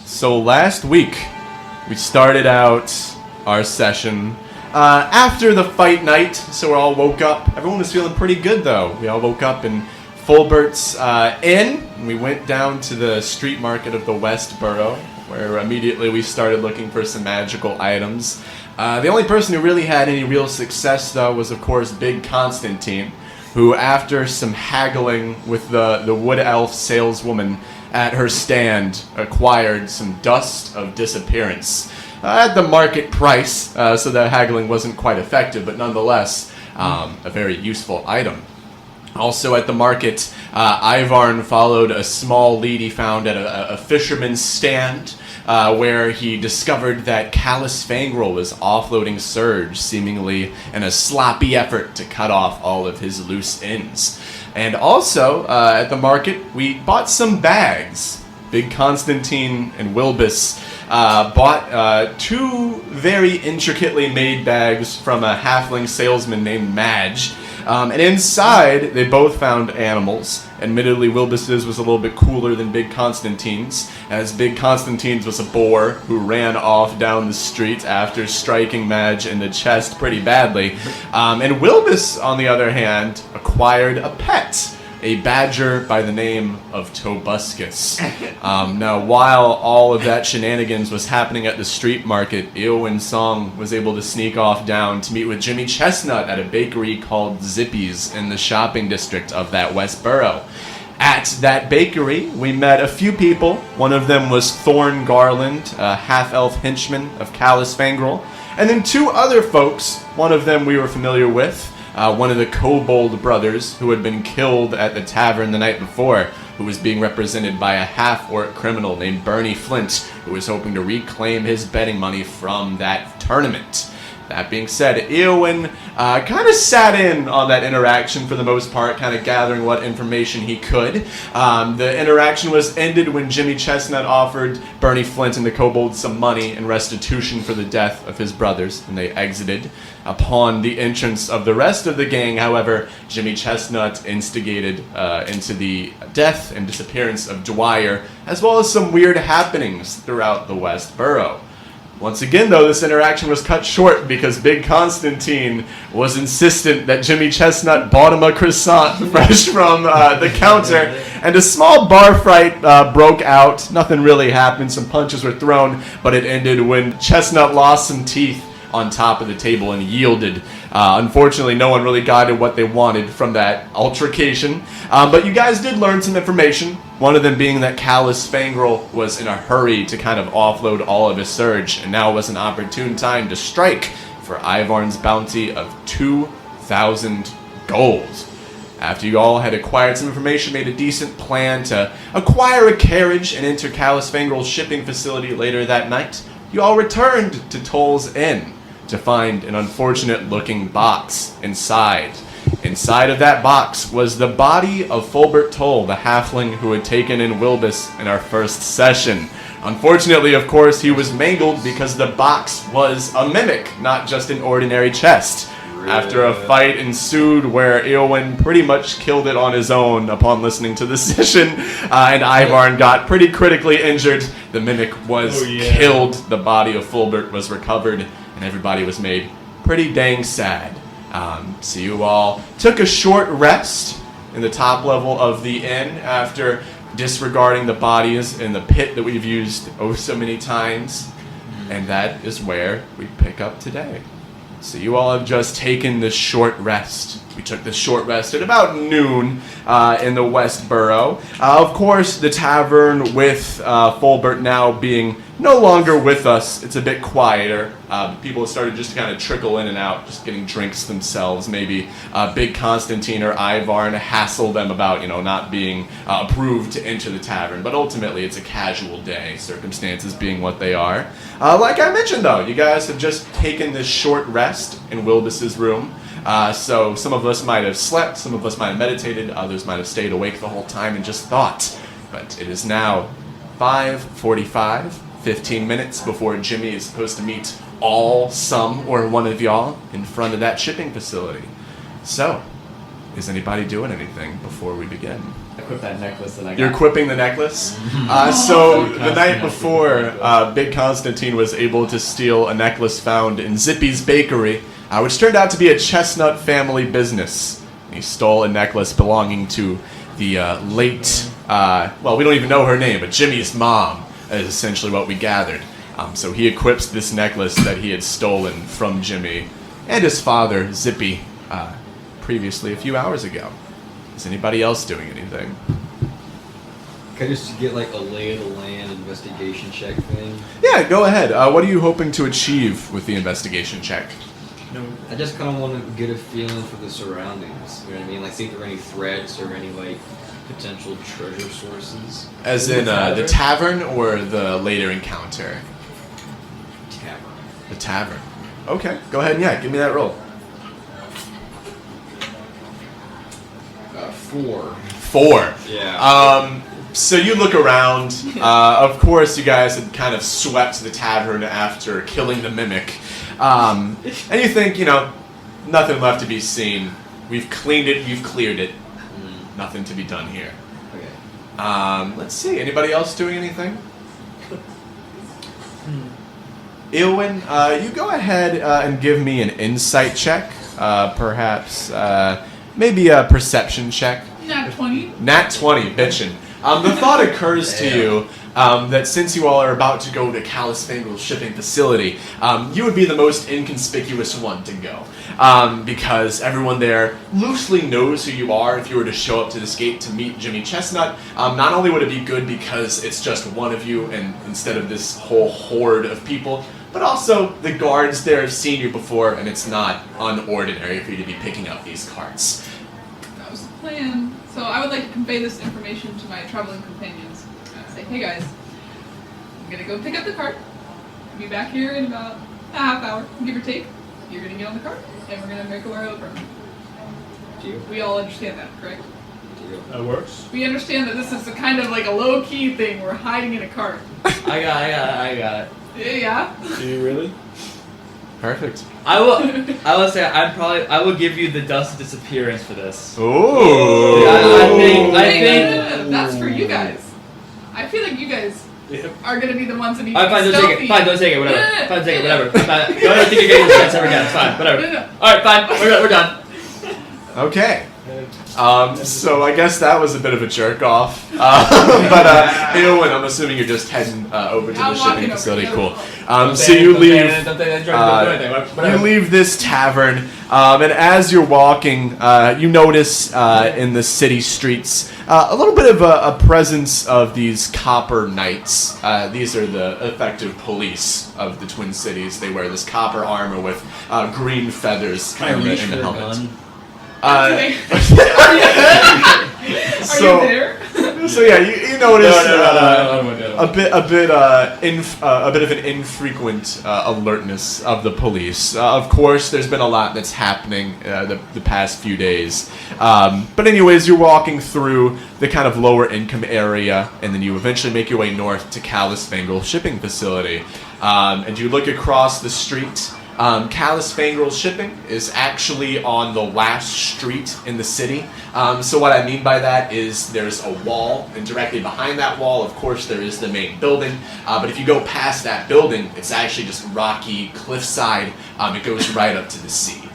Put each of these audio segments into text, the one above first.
So last week, we started out our session after the fight night, so we all woke up. Everyone was feeling pretty good, though. We all woke up in Fulbert's inn, and we went down to the street market of the West Borough, where immediately we started looking for some magical items. The only person who really had any real success, though, was, of course, Bigg Constantine, who, after some haggling with the wood elf saleswoman at her stand, acquired some dust of disappearance at the market price, so the haggling wasn't quite effective, but nonetheless, a very useful item. Also at the market, Ivarn followed a small lead he found at a fisherman's stand, where he discovered that Kallus Fangrel was offloading Surge, seemingly in a sloppy effort to cut off all of his loose ends. And also, at the market, we bought some bags. Bigg Constantine and Wilbis bought two very intricately made bags from a halfling salesman named Madge. And inside, they both found animals. Admittedly, Wilbis's was a little bit cooler than Bigg Constantine's, as Bigg Constantine's was a boar who ran off down the street after striking Madge in the chest pretty badly. And Wilbis, on the other hand, acquired a pet, a badger by the name of Tobuscus. Now, while all of that shenanigans was happening at the street market, Eowyn Song was able to sneak off down to meet with Jimmy Chestnut at a bakery called Zippy's in the shopping district of that West Borough. At that bakery, we met a few people. One of them was Thorn Garland, a half-elf henchman of Kallus Fangrel, and then two other folks. One of them we were familiar with, one of the Kobold brothers who had been killed at the tavern the night before, who was being represented by a half-orc criminal named Bernie Flint, who was hoping to reclaim his betting money from that tournament. That being said, Eowyn kind of sat in on that interaction for the most part, kind of gathering what information he could. The interaction was ended when Jimmy Chestnut offered Bernie Flint and the Kobolds some money in restitution for the death of his brothers, and they exited. Upon the entrance of the rest of the gang, however, Jimmy Chestnut instigated into the death and disappearance of Dwyer, as well as some weird happenings throughout the West Borough. Once again, though, this interaction was cut short because Bigg Constantine was insistent that Jimmy Chestnut bought him a croissant fresh from the counter, and a small bar fight broke out. Nothing really happened. Some punches were thrown, but it ended when Chestnut lost some teeth on top of the table and yielded. Unfortunately, no one really got what they wanted from that altercation. But you guys did learn some information. One of them being that Kallus Fangrel was in a hurry to kind of offload all of his surge, and now was an opportune time to strike for Ivarn's bounty of 2,000 gold. After you all had acquired some information, made a decent plan to acquire a carriage and enter Kallus Fangrel's shipping facility later that night, you all returned to Toll's Inn to find an unfortunate-looking box inside. Inside of that box was the body of Fulbert Toll, the halfling who had taken in Wilbis in our first session. Unfortunately, of course, he was mangled because the box was a mimic, not just an ordinary chest. After a fight ensued where Eowyn pretty much killed it on his own upon listening to the session, and Ivarn got pretty critically injured, the mimic was killed, the body of Fulbert was recovered, and everybody was made pretty dang sad. So you all took a short rest in the top level of the inn after disregarding the bodies in the pit that we've used oh so many times, and that is where we pick up today. So you all have just taken this short rest. We took this short rest at about noon in the West Borough. Of course, the tavern with Fulbert now being no longer with us, it's a bit quieter. People have started just to kind of trickle in and out, just getting drinks themselves. Maybe Bigg Constantine or Ivarn hassle them about, not being approved to enter the tavern. But ultimately, it's a casual day, circumstances being what they are. Like I mentioned, though, you guys have just taken this short rest in Wilbis's room. So some of us might have slept, some of us might have meditated, others might have stayed awake the whole time and just thought. But it is now 5:45, 15 minutes before Jimmy is supposed to meet some or one of y'all in front of that shipping facility. So, is anybody doing anything before we begin? equip that necklace that I got. You're equipping the necklace? So the night before, Big Constantine was able to steal a necklace found in Zippy's bakery, which turned out to be a Chestnut family business. He stole a necklace belonging to the late, well, we don't even know her name, but Jimmy's mom is essentially what we gathered. So he equips this necklace that he had stolen from Jimmy and his father, Zippy, previously a few hours ago. Is anybody else doing anything? Can I just get like a lay of the land investigation check thing? Yeah, go ahead. What are you hoping to achieve with the investigation check? No, I just kind of want to get a feeling for the surroundings. You know what I mean? Like, see if there are any threats or any like potential treasure sources. As in the tavern or the later encounter? Tavern. The tavern. Okay, go ahead and give me that roll. 4. 4. Yeah. So you look around. Of course, you guys had kind of swept the tavern after killing the mimic. And you think, nothing left to be seen. We've cleaned it, we've cleared it. Nothing to be done here. Okay. Let's see. Anybody else doing anything? Eowyn, you go ahead and give me an insight check. Perhaps, maybe a perception check. Nat 20. Nat 20, bitchin'. The thought occurs to you that since you all are about to go to Kallus Fangrel's shipping facility, you would be the most inconspicuous one to go. Because everyone there loosely knows who you are if you were to show up to this gate to meet Jimmy Chestnut. Not only would it be good because it's just one of you and instead of this whole horde of people, but also the guards there have seen you before and it's not unordinary for you to be picking up these carts. That was the plan. So I would like to convey this information to my traveling companions. Say, hey guys, I'm gonna go pick up the cart. I'll be back here in about a half hour, give or take. You're gonna get on the cart, and we're gonna make our way over. Deal. We all understand that, correct? Deal. That works. We understand that this is a kind of like a low-key thing. We're hiding in a cart. I got it. Yeah? Do you really? Perfect. I will say I will give you the dust disappearance for this. Ooh. I think No, that's for you guys. I feel like you guys are gonna be the ones that need to Alright, fine, be don't take stealthy. it. Fine, don't take it, whatever. No. Fine, take it, whatever. Fine. Don't think you're getting this chance ever again. It's fine, whatever. No. Alright, fine. We're done. Okay. So I guess that was a bit of a jerk off. But Eowyn, I'm assuming you're just heading over to the I'm shipping walking over, facility. yeah. Cool. So you leave. Don't do anything. You leave this tavern, and as you're walking, you notice in the city streets a little bit of a presence of these copper knights. These are the effective police of the Twin Cities. They wear this copper armor with green feathers Can I in reach the for a helmet. gun? Are you there? So yeah, you notice No. a bit of an infrequent alertness of the police. Of course, there's been a lot that's happening the past few days. But anyways, you're walking through the kind of lower income area, and then you eventually make your way north to Kallus Fangrel shipping facility. And you look across the street. Kallus Fangrel shipping is actually on the last street in the city. So what I mean by that is there's a wall, and directly behind that wall, of course, there is the main building. But if you go past that building, it's actually just rocky cliffside. It goes right up to the sea.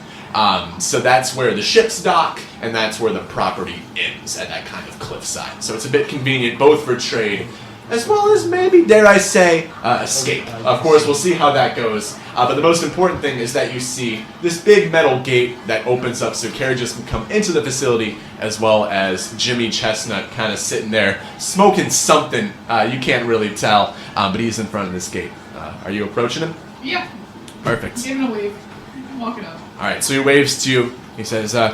So that's where the ships dock, and that's where the property ends, at that kind of cliffside. So it's a bit convenient both for trade, as well as maybe, dare I say, escape. Of course, we'll see how that goes. But the most important thing is that you see this big metal gate that opens up so carriages can come into the facility, as well as Jimmy Chestnut kind of sitting there smoking something. You can't really tell, but he's in front of this gate. Are you approaching him? Yeah. Perfect. Give him a wave. I'm walking up. All right, so he waves to you. He says, all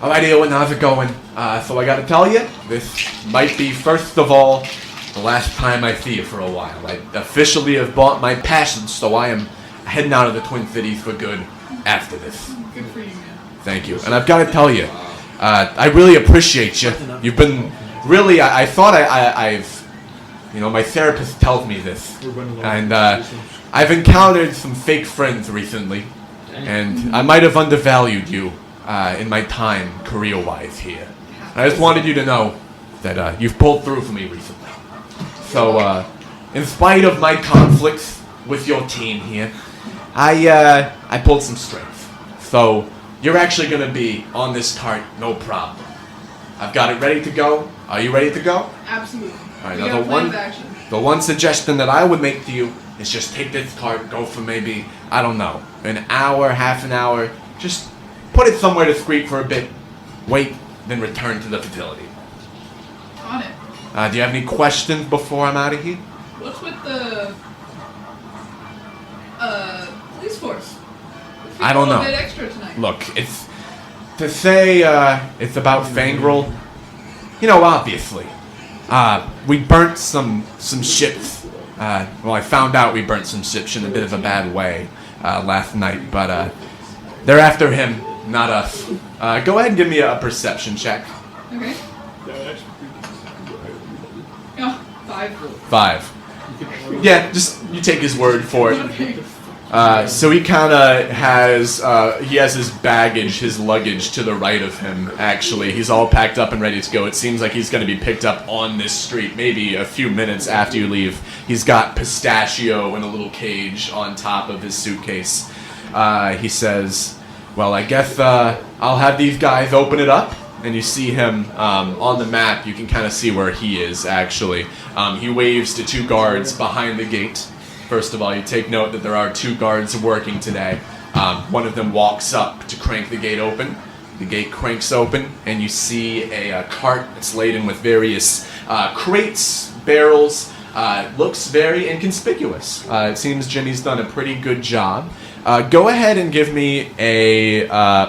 right, Eowyn, how's it going? So I got to tell you, this might be, first of all, the last time I see you for a while. I officially have bought my passage, so I am heading out of the Twin Cities for good after this. Good for you, man. Thank you. And I've got to tell you, I really appreciate you. You've been really, I thought I've, my therapist tells me this. And I've encountered some fake friends recently. And I might have undervalued you in my time career-wise here. I just wanted you to know that you've pulled through for me recently. So, in spite of my conflicts with your team here, I pulled some strength. So, you're actually going to be on this cart, no problem. I've got it ready to go. Are you ready to go? Absolutely. All right, We now got a the plan one, of action. the one suggestion that I would make to you is just take this cart, go for maybe, I don't know, an hour, half an hour. Just put it somewhere discreet for a bit. Wait, then return to the facility. On it. Do you have any questions before I'm out of here? What's with the police force? I don't A know. little bit extra tonight. Look, it's to say it's about Fangrel. You know, obviously, we burnt some ships. Well, I found out we burnt some ships in a bit of a bad way last night, but they're after him, not us. Go ahead and give me a perception check. Okay. Oh, 5. 5. Yeah, just you take his word for it. Okay. So he kind of has he has his baggage, his luggage to the right of him. Actually, he's all packed up and ready to go. It seems like he's going to be picked up on this street, maybe a few minutes after you leave. He's got Pistachio in a little cage on top of his suitcase. He says, "Well, I guess I'll have these guys open it up." And you see him on the map. You can kind of see where he is. Actually, he waves to 2 guards behind the gate. First of all, you take note that there are 2 guards working today. One of them walks up to crank the gate open. The gate cranks open, and you see a cart that's laden with various crates, barrels. Looks very inconspicuous. It seems Jimmy's done a pretty good job. Go ahead and give me a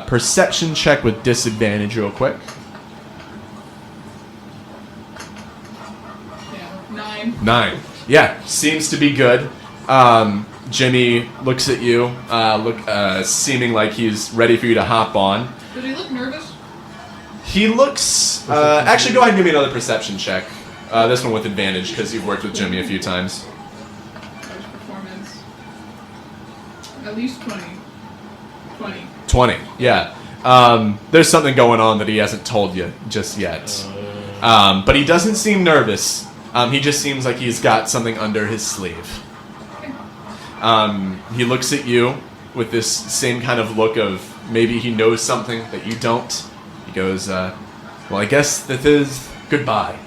perception check with disadvantage real quick. Yeah, 9. 9. Yeah, seems to be good. Jimmy looks at you, seeming like he's ready for you to hop on. Does he look nervous? He looks... actually, go ahead and give me another perception check. This one with advantage, because you've worked with Jimmy a few times. His performance. At least 20. 20. 20, yeah. There's something going on that he hasn't told you just yet. But he doesn't seem nervous. He just seems like he's got something under his sleeve. He looks at you with this same kind of look of maybe he knows something that you don't. He goes, well, I guess this is goodbye.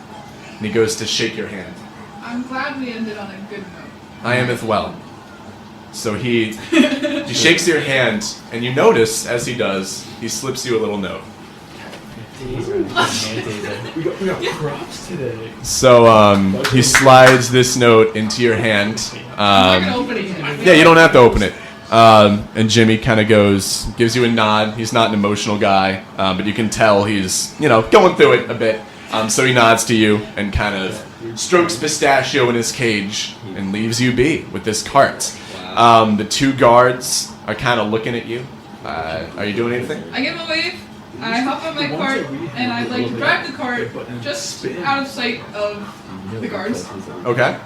And he goes to shake your hand. I'm glad we ended on a good note. I am as well. So he shakes your hand, and you notice, as he does, he slips you a little note. We got props today. So he slides this note into your hand. I'm not gonna open it yet. Yeah, you don't have to open it. And Jimmy kind of gives you a nod. He's not an emotional guy, but you can tell he's, going through it a bit. So he nods to you and kind of strokes Pistachio in his cage and leaves you be with this cart. The 2 guards are kind of looking at you. Are you doing anything? I give him a wave. I hop on my cart and I like to drive the cart just out of sight of the guards. Okay.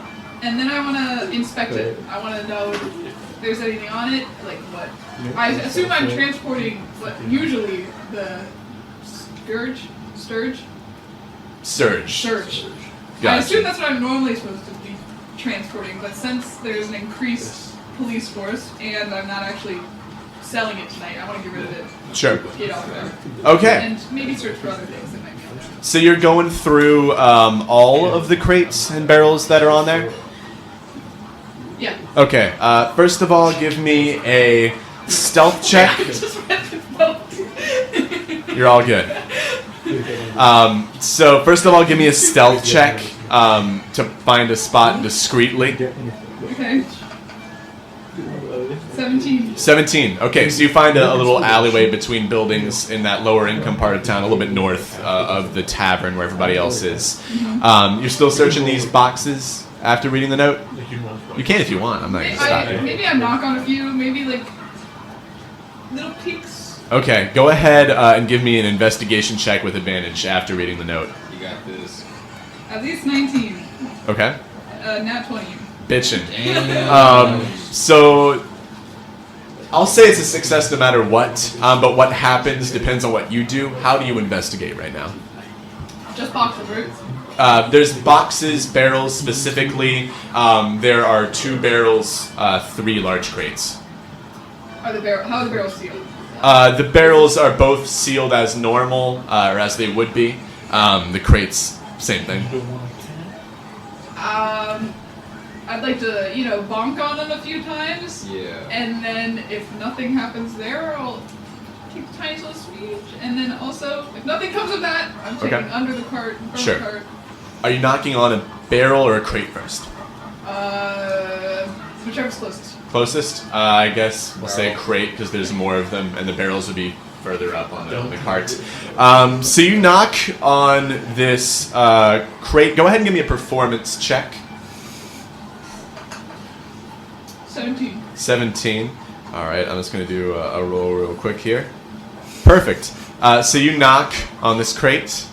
And then I want to inspect it. I want to know if there's anything on it, like what. I assume I'm transporting what usually the Surge. I Gotcha. assume that's what I'm normally supposed to be transporting, but since there's an increased police force and I'm not actually selling it tonight, I want to get rid of it. Sure. Get off of it. Okay. And maybe search for other things that might be on there. So you're going through all of the crates and barrels that are on there? Yeah. Okay. First of all, give me a stealth check. Just read the note. You're all good. So first of all, give me a stealth check to find a spot discreetly. Okay. 17. 17. Okay, so you find a little alleyway between buildings in that lower income part of town, a little bit north of the tavern where everybody else is. You're still searching these boxes after reading the note? You can if you want. I'm not going to stop you. Maybe I knock on a few, maybe like little peeks. Okay, go ahead and give me an investigation check with advantage after reading the note. You got this. At least 19. Okay? Nat 20. Bitchin'. So I'll say it's a success no matter what, but what happens depends on what you do. How do you investigate right now? Just box of roots. There's boxes, barrels specifically. There are 2 barrels, 3 large crates. How are the barrels sealed? The barrels are both sealed as normal, or as they would be. The crates, same thing. I'd like to, bonk on them a few times. Yeah. And then if nothing happens there, I'll take a tiny little speech. And then also, if nothing comes of that, I'm taking under the cart, in front Sure. of the cart. Are you knocking on a barrel or a crate first? Whichever's closest. Closest? I guess we'll say a crate because there's more of them, and the barrels would be further up on the cart. So you knock on this crate. Go ahead and give me a performance check. 17. 17. All right, I'm just going to do a roll real quick here. Perfect. So you knock on this crate.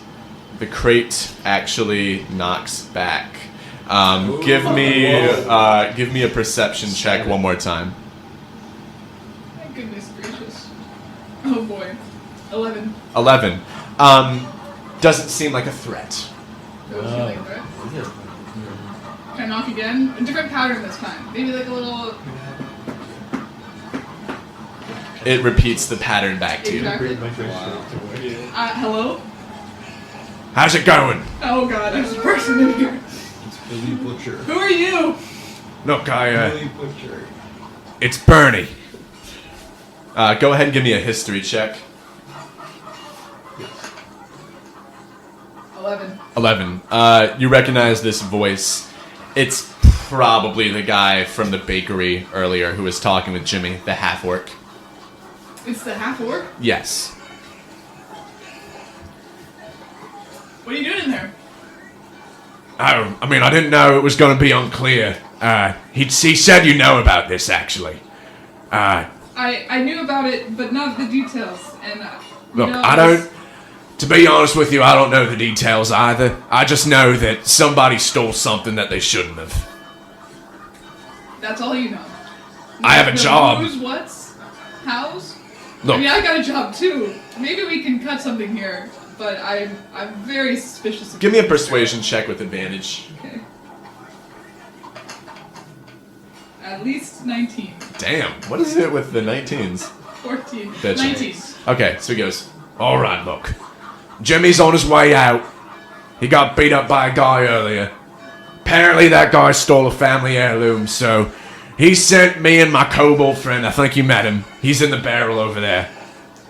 The crate actually knocks back. Give me a perception check one more time. My goodness gracious. Oh boy. 11. 11. Doesn't seem like a threat. Doesn't seem like a threat. Can I knock again? A different pattern this time. Maybe like a little... It repeats the pattern back to you. Exactly. Hello? How's it going? Oh god, there's a person in here. It's Billy Butcher. Who are you? Look, Billy Butcher. it's Bernie. Go ahead and give me a history check. 11. 11. You recognize this voice. It's probably the guy from the bakery earlier who was talking with Jimmy, the half-orc. It's the half-orc? Yes. What are you doing in there? Oh, I mean, I didn't know it was going to be unclear. He said you know about this, actually. I knew about it, but not the details. And Look, I don't... To be honest with you, I don't know the details either. I just know that somebody stole something that they shouldn't have. That's all you know. I have a job. Who's, what's, how's? Look. I mean, I got a job too. Maybe we can cut something here, but I'm very suspicious of Give me a persuasion check with advantage. Okay. At least 19. Damn, what is it with the 19s? 14. That's 19. Okay, so he goes, alright, look. Jimmy's on his way out. He got beat up by a guy earlier. Apparently that guy stole a family heirloom, so he sent me and my kobold friend, I think you met him, he's in the barrel over there,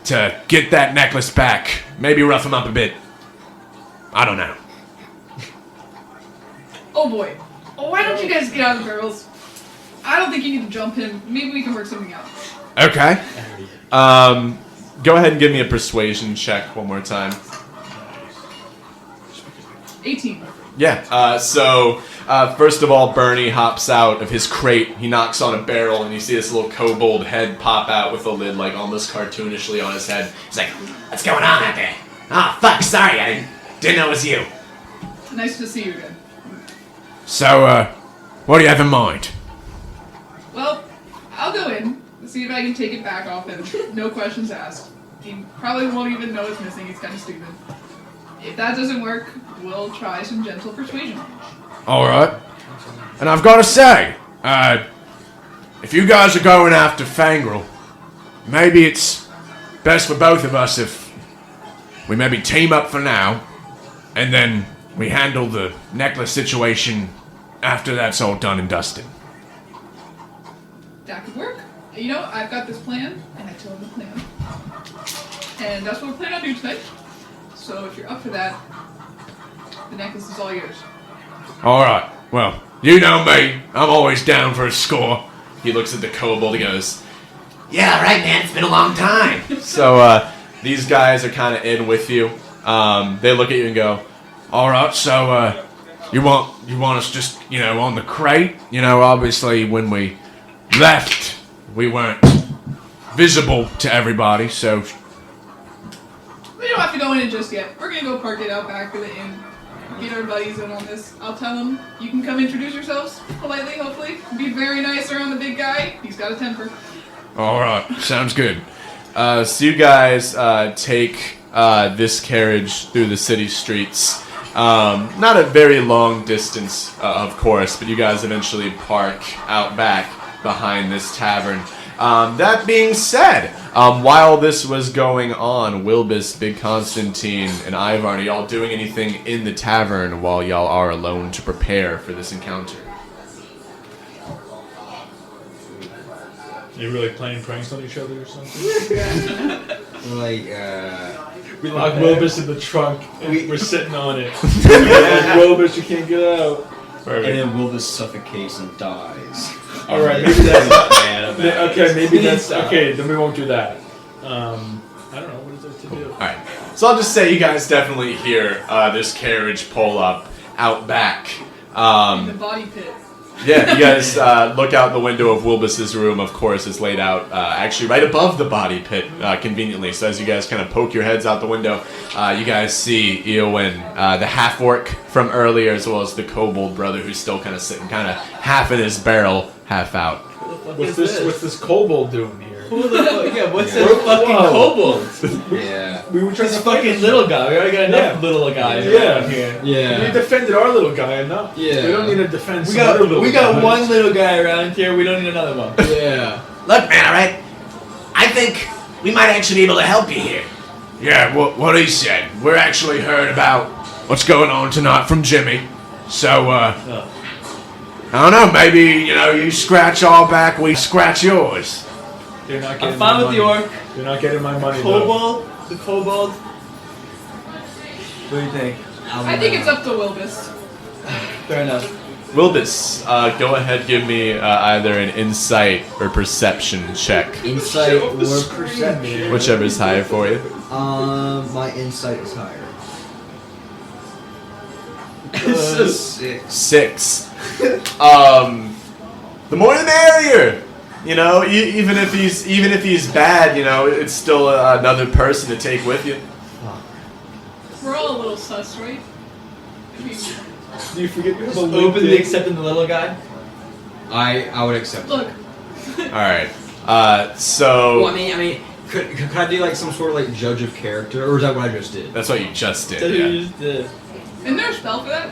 to get that necklace back. Maybe rough him up a bit. I don't know. Oh boy. Oh, why don't you guys get out of the barrels? I don't think you need to jump him. Maybe we can work something out. Okay. Go ahead and give me a persuasion check one more time. 18. Yeah, so first of all, Bernie hops out of his crate. He knocks on a barrel, and you see this little kobold head pop out with a lid, like, almost cartoonishly on his head. He's like, what's going on out there? Ah, fuck, sorry, I didn't know it was you. Nice to see you again. So, what do you have in mind? Well, I'll go in, see if I can take it back off him. No questions asked. He probably won't even know it's missing. He's kind of stupid. If that doesn't work, we'll try some gentle persuasion. Alright. And I've got to say, if you guys are going after Fangrel, maybe it's best for both of us if we maybe team up for now, and then we handle the necklace situation after that's all done and dusted. That could work. You know, I've got this plan, and I told him the plan. And that's what we're planning on doing tonight. So if you're up for that, the necklace is all yours. Alright, well, you know me. I'm always down for a score. He looks at the kobold, he goes, yeah, right, man, it's been a long time. So, these guys are kind of in with you. They look at you and go, alright, so, you want us just, on the crate? Obviously when we left, we weren't visible to everybody, so... We don't have to go in it just yet. We're gonna go park it out back of the inn. Get our buddies in on this. I'll tell them you can come introduce yourselves politely, hopefully. Be very nice around the big guy. He's got a temper. Alright, sounds good. So you guys take this carriage through the city streets. Not a very long distance, of course, but you guys eventually park out back behind this tavern. That being said, while this was going on, Wilbis, Bigg, Constantine, and Ivarn, are y'all doing anything in the tavern while y'all are alone to prepare for this encounter? You really playing pranks on each other or something? Like, We lock Wilbis in the trunk and we're sitting on it. Like, Wilbis, you can't get out. and then Wilbis suffocates and dies. All right, maybe that's not bad. okay. Maybe that's okay. Then we won't do that. I don't know what is there to do. All right. So I'll just say you guys definitely hear this carriage pull up out back. In the body pit. Yeah, you guys look out the window of Wilbis's room. Of course, is laid out actually right above the body pit, conveniently. So as you guys kind of poke your heads out the window, you guys see Eowyn, the half-orc from earlier, as well as the kobold brother, who's still kind of sitting, kind of half in his barrel, half out. What's this kobold doing here? Who the fuck? Yeah, what's Yeah. this fucking kobold? Yeah. We were trying This to fucking little guy. We already got enough little guys around here. We Yeah. defended our little guy enough. Yeah. We don't need to defend We some other got little guys. one little guy around here. We don't need another one. Yeah. Look, man, alright? I think we might actually be able to help you here. Yeah, what he said. We're actually heard about what's going on tonight from Jimmy. So, I don't know, maybe, you scratch our back, we scratch yours. They're not getting I'm fine my with the money. orc. They're not getting my money. though. The kobold. What do you think? I think it's up to Wilbis. Fair enough. Wilbis, go ahead, give me either an insight or perception check. Insight Show or up the screen, perception. man. Whichever's higher for you. My insight is higher. It's 6. 6. The more the merrier. Even if he's bad, it's still another person to take with you. We're all a little sus, right? I mean, Do you forget you have a Openly LinkedIn? accepting the little guy. I would accept. look. All right. So Well, I mean, could I do like some sort of like judge of character, or is that what I just did? that's what you just did. That's what Yeah. you just did. Isn't there a spell for that?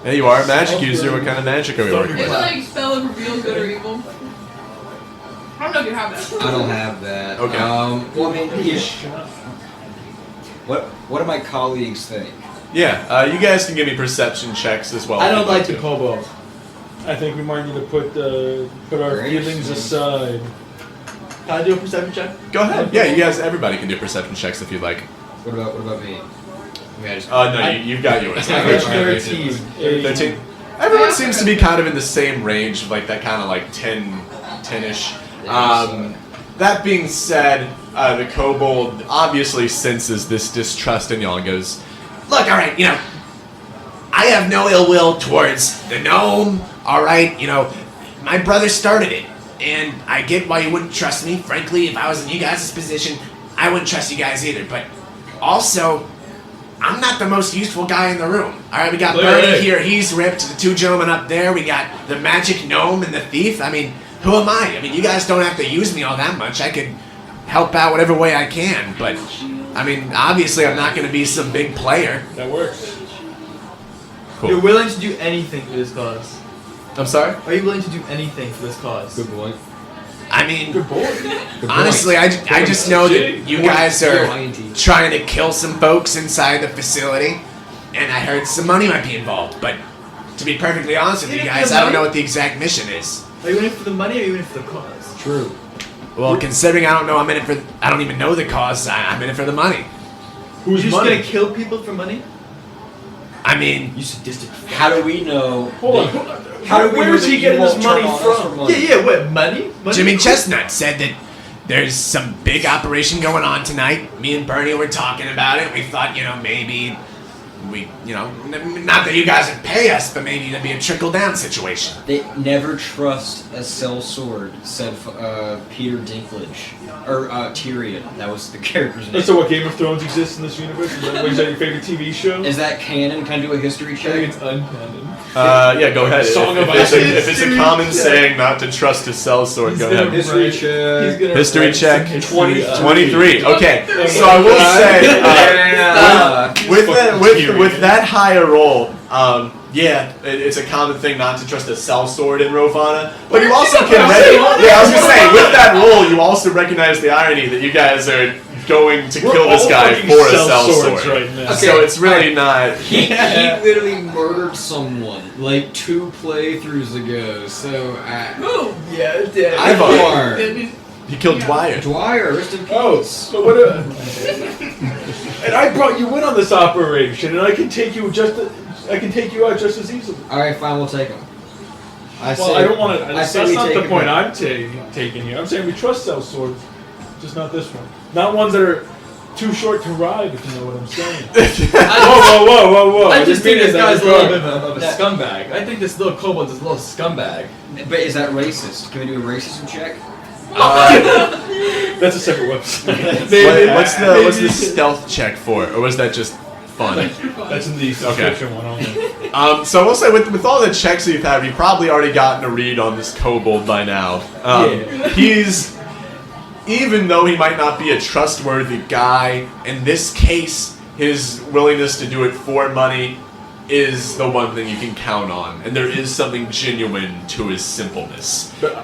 Yeah, you are a magic user. What kind of magic are we working Is it with? like spell of reveal good or evil? I don't know if you have that. I don't have that. Okay. Well, I mean, what do my colleagues think? Yeah, you guys can give me perception checks as well. I if don't you'd like the to. kobold. I think we might need to put our Great. feelings aside. Can I do a perception check? Go ahead. Yeah, you guys. Everybody can do perception checks if you'd like. What about me? I mean, I just. No, you've got yours. I got 13. 13. Everyone seems to be kind of in the same range, of like that kind of like 10-ish. That being said, the kobold obviously senses this distrust in y'all and goes, Look, alright, I have no ill will towards the gnome, alright? My brother started it, and I get why you wouldn't trust me. Frankly, if I was in you guys' position, I wouldn't trust you guys either. But also, I'm not the most useful guy in the room. Alright, we got Bernie here, he's ripped. The two gentlemen up there, we got the magic gnome and the thief. I mean, who am I? I mean, you guys don't have to use me all that much. I could help out whatever way I can, but I mean, obviously I'm not going to be some big player. That works. Cool. You're willing to do anything for this cause. I'm sorry? Are you willing to do anything for this cause? Good boy. I mean, Good boy. Good honestly, I just know that you guys are INT. trying to kill some folks inside the facility, and I heard some money might be involved, but to be perfectly honest with you guys, I don't know what the exact mission is. Are you in it for the money or are you in it for the cause? True. Well, considering I don't even know the cause, I'm in it for the money. Who's You just money? gonna kill people for money? I mean, You sadistic. How do we know? Hold that- on. How do we Where know is that he you getting won't this turn money on us from? for money? Yeah, what? Money? Jimmy Chestnut said that there's some big operation going on tonight. Me and Bernie were talking about it. We thought, maybe not that you guys would pay us, but maybe there'd be a trickle-down situation. They never trust a sellsword, said Peter Dinklage. Or Tyrion. That was the character's name. So what, Game of Thrones exists in this universe? Is that your favorite TV show? Is that canon? Can I do a history I think check? it's uncanon. Yeah, go ahead. Song If of it's Ice. a common saying not to trust a sellsword, go ahead. History check. History check. 23. Okay, Okay. so I will say, Yeah. with that higher roll, yeah, it's a common thing not to trust a sellsword in Rovanna. But you also can I was gonna say, with that roll, you also recognize the irony that you guys are going to kill this guy for a sellsword. right now. So it's really not. He literally murdered someone like 2 playthroughs ago. So Who? Yeah, it did. Ivarn. He killed Dwyer. Dwyer, rest in peace. Oh, so what? And I brought you in on this operation, and I can take you out just as easily. All right, fine, we'll take him. I don't want to. That's say we not take the him point back. I'm taking here. I'm saying we trust sellswords, just not this one. Not ones that are too short to ride, if you know what I'm saying. Whoa! I just think didn't this mean it guy's a that little regard. bit of a scumbag. I think this little kobold is a little scumbag. But is that racist? Can we do a racism check? That's a separate website. What's the stealth check for, or was that just fun? That's in the subscription one only. So I will say, with all the checks that you've had, you've probably already gotten a read on this kobold by now. He's, even though he might not be a trustworthy guy, in this case, his willingness to do it for money is the one thing you can count on, and there is something genuine to his simpleness. But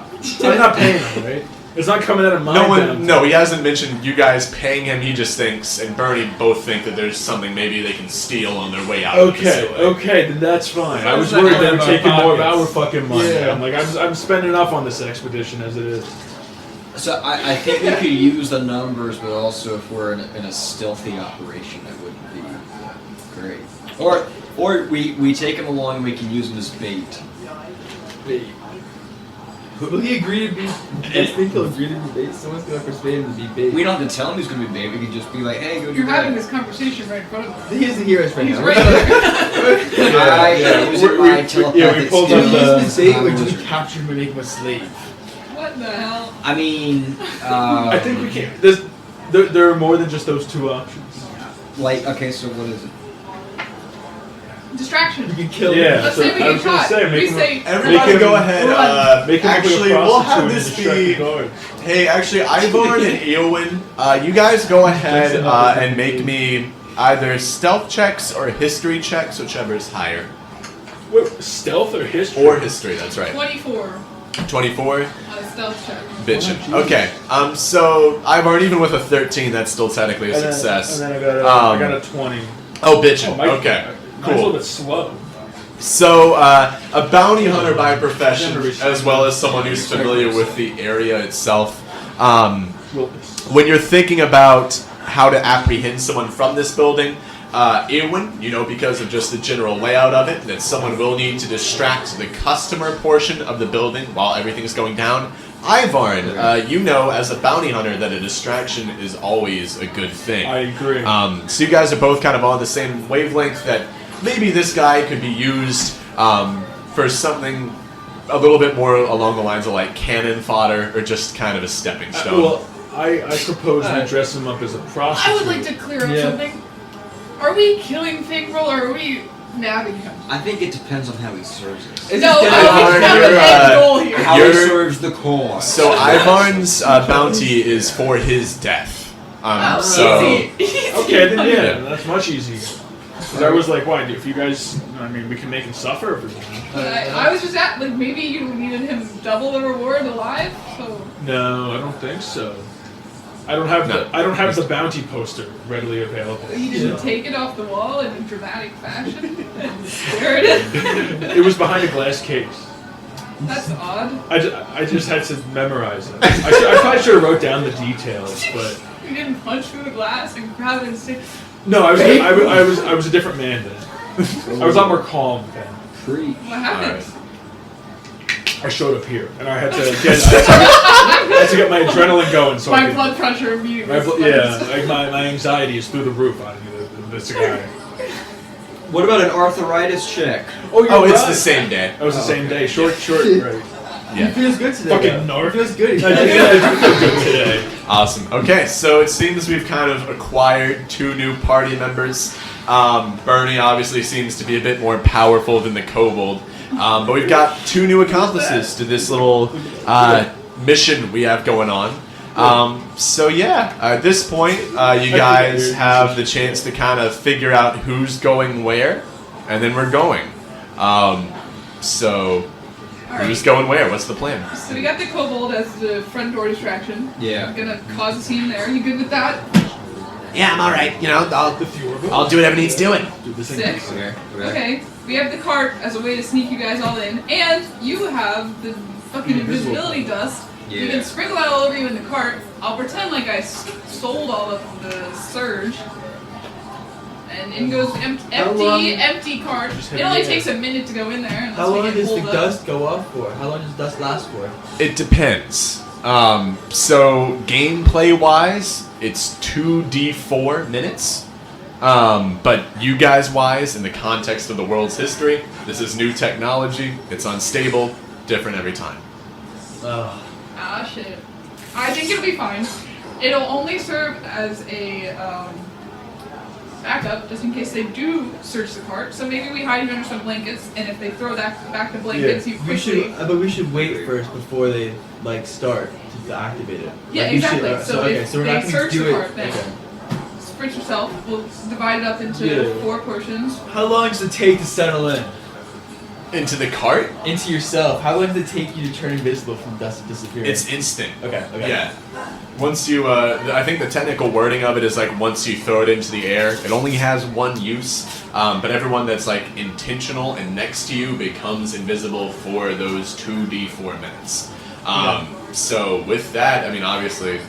I'm not paying him, right? It's not coming out of my No, he hasn't mentioned you guys paying him. He just thinks, and Bernie both think that there's something maybe they can steal on their way out. of the facility. Okay, then that's fine. I was Sounds worried like they were one of taking our more of pockets. our fucking money. Yeah. I'm like, I'm spending enough on this expedition as it is. So I think we could use the numbers, but also if we're in a stealthy operation, that would be great. Or we take him along and we can use him as bait. Will he agree to be? I think he'll agree to be bait. Someone's gonna persuade him to be bait. We don't have to tell him he's going to be bait. We can just be like, hey, go do You're having that. this conversation right in front of him. He doesn't hear us right He's now. right there. I use my telepathic pulled Do up we skills. use the bait or I'm do we wizard. capture him and make him a slave? What the hell? I mean, I think we can't. There are more than just those 2 options. like, okay, so what is it? Distraction. You can kill him. Yeah, Let's so say we I get was gonna caught. say, We make him. say, Everybody him- go ahead. Make him Actually, look like a we'll have prostitute this and distract be. the guards. Hey, actually, Ivarn and Eowyn, you guys go ahead and make me either stealth checks or history checks, whichever is higher. Wait, stealth or history? Or history, that's right. 24 24, on a stealth check. bitchin'. Okay, so Ivarn, even with a 13, that's still technically a And then- success. And then I got a 20. Oh, bitchin'. Mine's Okay, a little cool. bit slow. So, a bounty hunter by profession, as well as someone who's familiar with the area itself, Wilbis. when you're thinking about how to apprehend someone from this building, Eowyn, you know, because of just the general layout of it, that someone will need to distract the customer portion of the building while everything's going down. Ivarn, you know, as a bounty hunter, that a distraction is always a good thing. I agree. So you guys are both kind of on the same wavelength that maybe this guy could be used for something a little bit more along the lines of like cannon fodder or just kind of a stepping stone. Well, I propose we dress him up as a prostitute. I would like to clear up Yeah. something. Are we killing Fangrel or are we nabbing him? I think it depends on how he serves us. Is No, it I Ivarn, think that's you're, the end goal here. How he You're- serves the cause. So Ivarn's bounty is for his death. So Easy. Okay, then yeah, that's much easier. Because I was like, why? If you guys, I mean, we can make him suffer if we want. But I was just at, like, maybe you needed him double the reward alive, so... No, I don't think so. I don't have No. the bounty poster readily available. You didn't so. take it off the wall in a dramatic fashion and stare at it. It was behind a glass case. That's odd. I just had to memorize it. I probably should have wrote down the details, but You didn't punch through the glass and grab it and stick... no, I was a different man then. I was a lot more calm then. Preach. What happened? I showed up here, and I had to get my adrenaline going. So I My could, blood pressure immediately like my anxiety is through the roof out of this guy. What about an arthritis check? Oh, oh, it's the same day. That was the same day. Short, right. He Yeah. feels good today. Fucking though. narc. He feels good. I do feel good today. Awesome. Okay, so it seems we've kind of acquired 2 new party members. Bernie obviously seems to be a bit more powerful than the kobold. But we've got 2 new accomplices to this little mission we have going on. So yeah, at this point, you guys have the chance to kind of figure out who's going where, and then we're going. So who's going where? What's the plan? So we got the kobold as the front door distraction. Yeah. I'm gonna cause a scene there. You good with that? Yeah, I'm all right. You know, I'll do whatever needs doing. Sick. Okay. Okay. We have the cart as a way to sneak you guys all in, and you have the fucking invisibility dust. Yeah. You can sprinkle that all over you in the cart. I'll pretend like I sold all of the surge. And in goes empty cart. It only takes a minute to go in there. How long we get does the pulled up. dust go off for? How long does dust last for? It depends. So gameplay wise, it's 2d4 minutes. But you guys wise, in the context of the world's history, this is new technology. It's unstable, different every time. Ah, shit. I think it'll be fine. It'll only serve as a backup, just in case they do search the cart. So maybe we hide you under some blankets, and if they throw that back the blankets, you quickly... But we should wait first before they start to activate it. Yeah, we should, exactly. So if we're they not going search to do the it. cart, then sprint yourself. We'll divide it up into 4 portions. How long does it take to settle in? Into the cart? Into yourself. How long does it take you to turn invisible from dust to disappear? It's instant. Okay. Yeah. Once you, I think the technical wording of it is like once you throw it into the air, it only has 1 use, but everyone that's like intentional and next to you becomes invisible for those 2d4 minutes. So with that, I mean, obviously,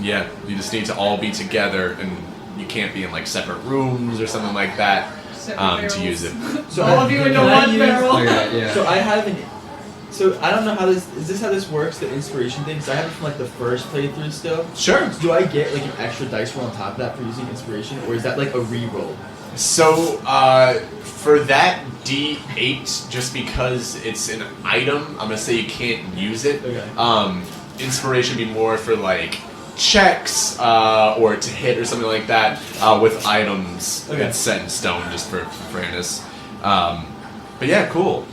yeah, you just need to all be together, and you can't be in like separate rooms or something like that to use it. So all of you into one barrel. Okay, yeah. So I have an. So I don't know how this is. This how this works? The inspiration thing. Because I have it from like the first playthrough still. Sure. Do I get like an extra dice roll on top of that for using inspiration, or is that like a re-roll? So, for that D8, just because it's an item, I'm gonna say you can't use it. Okay. Inspiration would be more for like checks or to hit or something like that with items. Okay. It's set in stone just for fairness. But yeah, cool.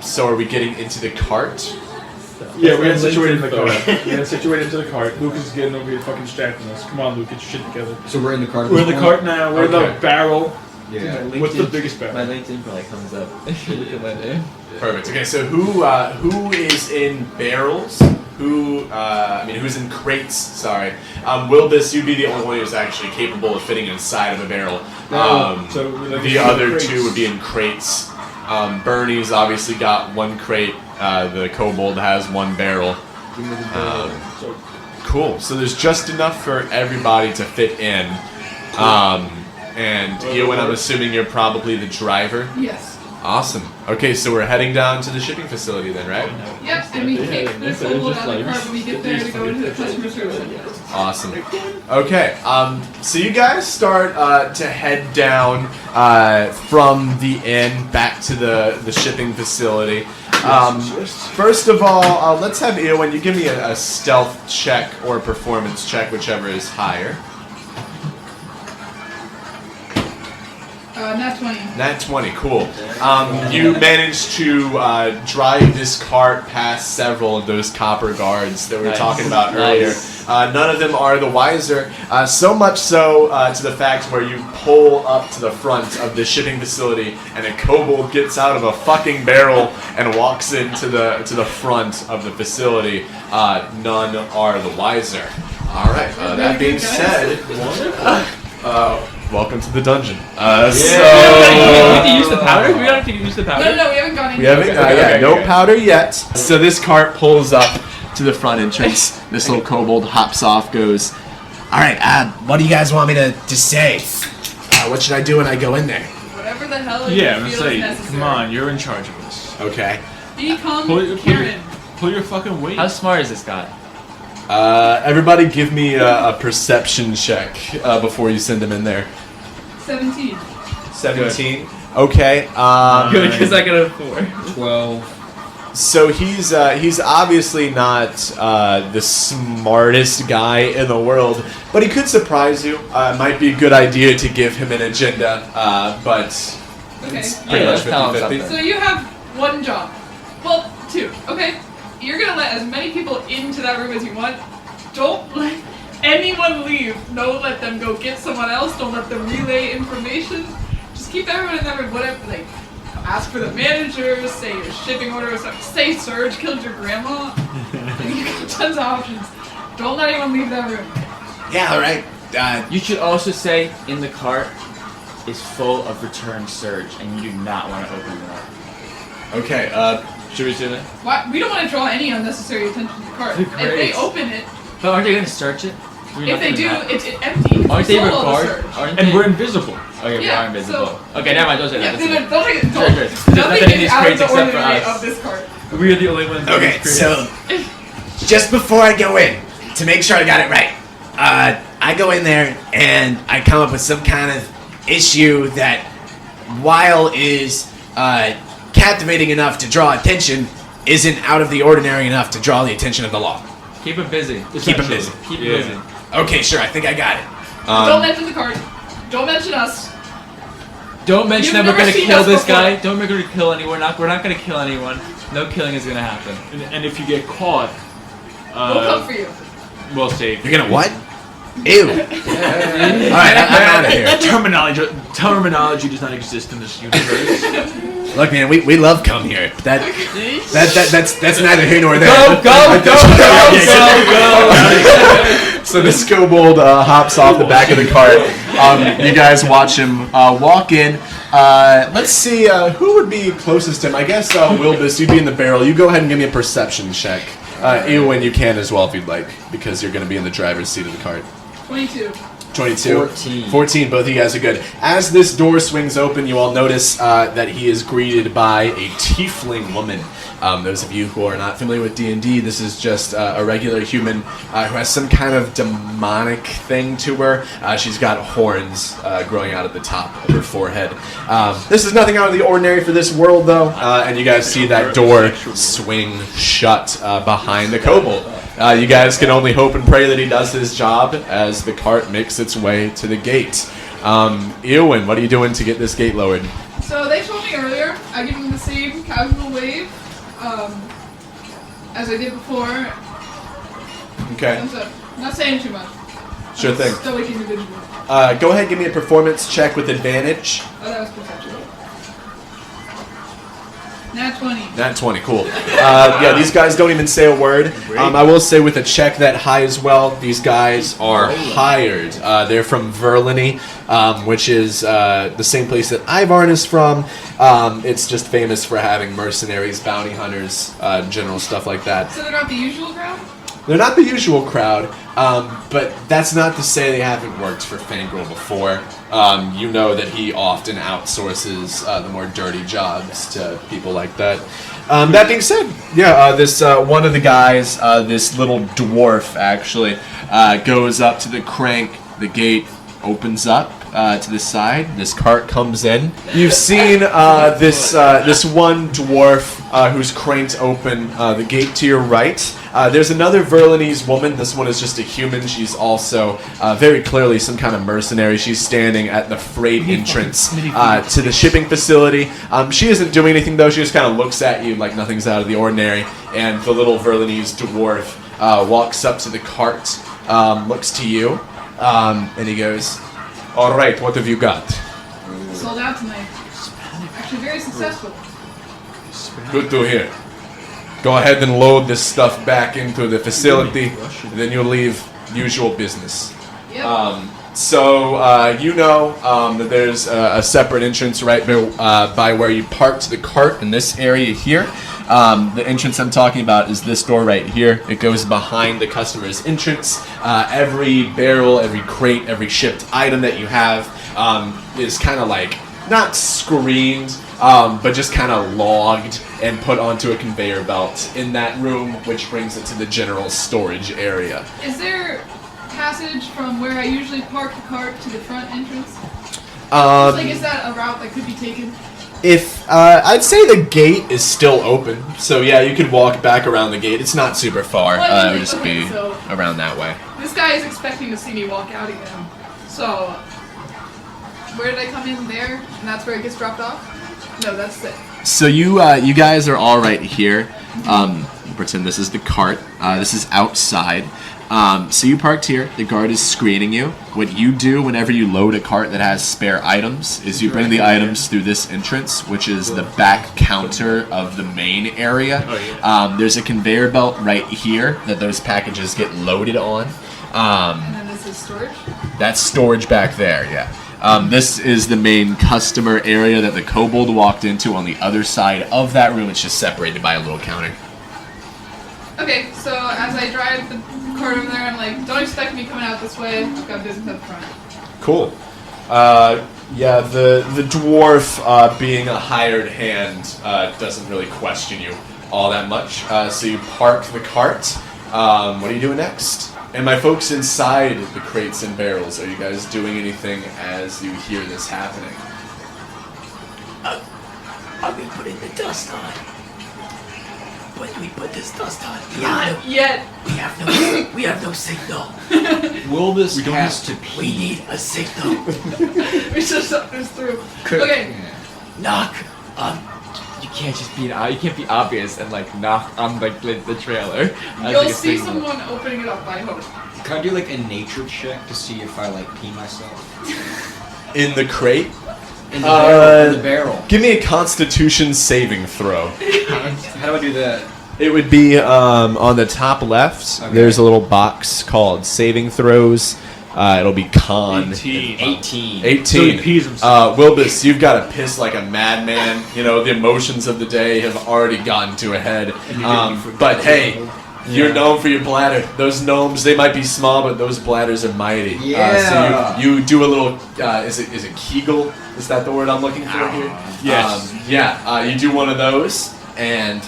So are we getting into the cart? Yeah, we had situated in the cart. We had situated into the cart. Lucas is getting over here fucking distracting us. Come on, Luke, get your shit together. So we're in the cart. We're in the cart now. We're in Okay. the barrel. Yeah. What's the biggest My barrel? LinkedIn probably comes up if you look at my name. Perfect. Okay, so who is in barrels? Who's in crates? Sorry, Wilbis, you'd be the only one who's actually capable of fitting inside of a barrel. So like The other 2 would be in crates. Bernie's obviously got 1 crate. The kobold has 1 barrel. So Cool. So there's just enough for everybody to fit in. And Eowyn, I'm assuming you're probably the driver. Yes. Awesome. Okay, so we're heading down to the shipping facility then, right? Yep, and we take the kobold out of the cart when we get there to go into the customer service. Awesome. Okay, so you guys start to head down from the inn back to the shipping facility. First of all, let's have Eowyn, you give me a stealth check or a performance check, whichever is higher. Nat 20. Nat 20, cool. You managed to drive this cart past several of those copper guards that we were talking about earlier. None of them are the wiser, so much so to the fact where you pull up to the front of the shipping facility and a kobold gets out of a fucking barrel and walks into the front of the facility. None are the wiser. Alright, that being said, welcome to the dungeon. We have to use the powder? We don't have to use the powder? No, we haven't gone in We yet. haven't, no powder yet. So this cart pulls up to the front entrance. This little kobold hops off, goes, All right, what do you guys want me to say? What should I do when I go in there? Whatever the hell you yeah, I'm feel gonna say, is necessary. come on, you're in charge of this. okay. Become Pull Karen. your fucking weight. How smart is this guy? Everybody give me a perception check before you send him in there. 17. 17. Okay. Good, because I got a 4. 12. So he's obviously not the smartest guy in the world, but he could surprise you. It might be a good idea to give him an agenda, but Okay. it's pretty Yeah, much let's tell him 50-50. something. So you have one job. Well, two. Okay. You're gonna let as many people into that room as you want. Don't let anyone leave. Don't let them go get someone else. Don't let them relay information. Just keep everyone in that room. Whatever. Like, ask for the manager. Say your shipping order. Say Surge killed your grandma. You got tons of options. Don't let anyone leave that room. Yeah, all right. You should also say in the cart is full of return surge, and you do not want to open it up. Okay, should we do that? Why? We don't want to draw any unnecessary attention to the cart. If they Great. open it, But aren't they going to search it? if they do, it's empty. Aren't they Full of regard? Surge. Aren't And they? we're invisible. Okay, we Yeah, are invisible. so- Okay, never mind. Don't say Yeah, that. don't take it. Sure, Don't. sure. There's nothing Nothing in is these out of crates the except for ordinary us. of this cart. We're the only ones. in Okay, these so crates. just before I go in, to make sure I got it right, I go in there and I come up with some kind of issue that, while is captivating enough to draw attention, isn't out of the ordinary enough to draw the attention of the law. Keep it busy. Keep it busy. Keep it Yeah. busy. Okay, sure, I think I got it. Don't mention the cart. Don't mention us. Don't mention You've that we're never gonna seen kill us this before. guy. Don't make her kill anyone. We're not gonna kill anyone. No killing is gonna happen. And if you get caught, We'll come for you. we'll save. You're gonna what? Ew. Alright, I'm out of here. Terminology does not exist in this universe. Look, man, we love come here. That's neither here nor there. So this kobold hops off the back of the cart. You guys watch him walk in. Let's see who would be closest to him. I guess Wilbis, you'd be in the barrel. You go ahead and give me a perception check. Eowyn, you can as well if you'd like, because you're going to be in the driver's seat of the cart. 22. 22. 14. 14, both of you guys are good. As this door swings open, you all notice that he is greeted by a tiefling woman. Those of you who are not familiar with D&D, this is just a regular human who has some kind of demonic thing to her. She's got horns growing out of the top of her forehead. This is nothing out of the ordinary for this world, though, and you guys see that door swing shut behind the kobold. You guys can only hope and pray that he does his job as the cart makes its way to the gate. Eowyn, what are you doing to get this gate lowered? So they told me earlier, I give them the same casual wave as I did before. Okay, Thumbs up. Not saying too much. sure I'm a thing. Stoic individual. Go ahead and give me a performance check with advantage. Oh, that was perception. Nat 20. Nat 20, cool. Yeah, these guys don't even say a word. I will say with a check that high as well, these guys are hired. They're from Verlany, which is the same place that Ivarn is from. It's just famous for having mercenaries, bounty hunters, general stuff like that. So they're not the usual crowd? They're not the usual crowd, but that's not to say they haven't worked for Fangrel before. You know that he often outsources the more dirty jobs to people like that. That being said, yeah, this one of the guys, this little dwarf actually, goes up to the crank. The gate opens up to the side. This cart comes in. You've seen this one dwarf who's cranked open the gate to your right. There's another Verlanese woman. This one is just a human. She's also very clearly some kind of mercenary. She's standing at the freight entrance to the shipping facility. She isn't doing anything though. She just kind of looks at you like nothing's out of the ordinary. And the little Verlanese dwarf walks up to the cart, looks to you, and he goes, "All right, what have you got?" Sold out tonight. Actually, very successful. Good to hear. Go ahead and load this stuff back into the facility, and then you'll leave usual business. Yep. So you know that there's a separate entrance right by where you parked the cart in this area here. The entrance I'm talking about is this door right here. It goes behind the customer's entrance. Every barrel, every crate, every shipped item that you have is kind of like not screened, but just kind of logged and put onto a conveyor belt in that room, which brings it to the general storage area. Is there passage from where I usually park the cart to the front entrance? Like, is that a route that could be taken? If I'd say the gate is still open, so yeah, you could walk back around the gate. It's not super far. Well, It would just okay, be so- around that way. This guy is expecting to see me walk out again. So, where did I come in there? And that's where it gets dropped off? No, that's it. So you guys are all right here. Pretend this is the cart. This is outside. So you parked here. The guard is screening you. What you do whenever you load a cart that has spare items is you bring the items through this entrance, which is the back counter of the main area. There's a conveyor belt right here that those packages get loaded on. And then this is storage? That's storage back there, yeah. This is the main customer area that the kobold walked into. On the other side of that room, it's just separated by a little counter. Okay, so as I drive the cart over there, I'm like, don't expect me coming out this way. I've got business at the front. Cool. Yeah, the dwarf, being a hired hand, doesn't really question you all that much. So you park the cart. What are you doing next? And my folks inside the crates and barrels, are you guys doing anything as you hear this happening? I've been putting the dust on. When we put this dust on, Not yet. we have no signal. Wilbis has to pee. We need a signal. We should shut this through. Okay. Knock. You can't just be you can't be obvious and like knock on like the trailer. You'll see someone opening it up, I hope. Can I do like a nature check to see if I like pee myself? In the crate? In the barrel. In the barrel. Give me a Constitution saving throw. How do I do that? It would be on the top left. Okay. There's a little box called saving throws. It'll be con. 18. 18. So he pees himself. Wilbis, you've got to piss like a madman. You know, the emotions of the day have already gotten to a head. But hey, you're known for your bladder. Those gnomes, they might be small, but those bladders are mighty. Yeah. So you do a little, is it Kegel? Is that the word I'm looking for here? Yes. You do one of those, and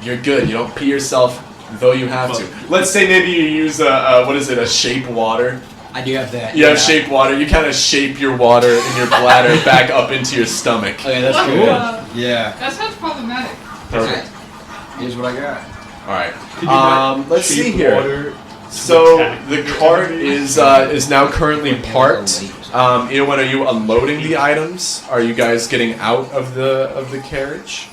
you're good. You don't pee yourself, though you have to. Let's say maybe you use a shape water. I do have that. You have shape water. You kind of shape your water in your bladder back up into your stomach. Okay, that's What good. the- Yeah. That sounds problematic. Perfect. Here's what I got. All right. Could you not Let's see shape here. water So attack the the cart creatures? is now currently parked. Eowyn, are you unloading the items? Are you guys getting out of the carriage?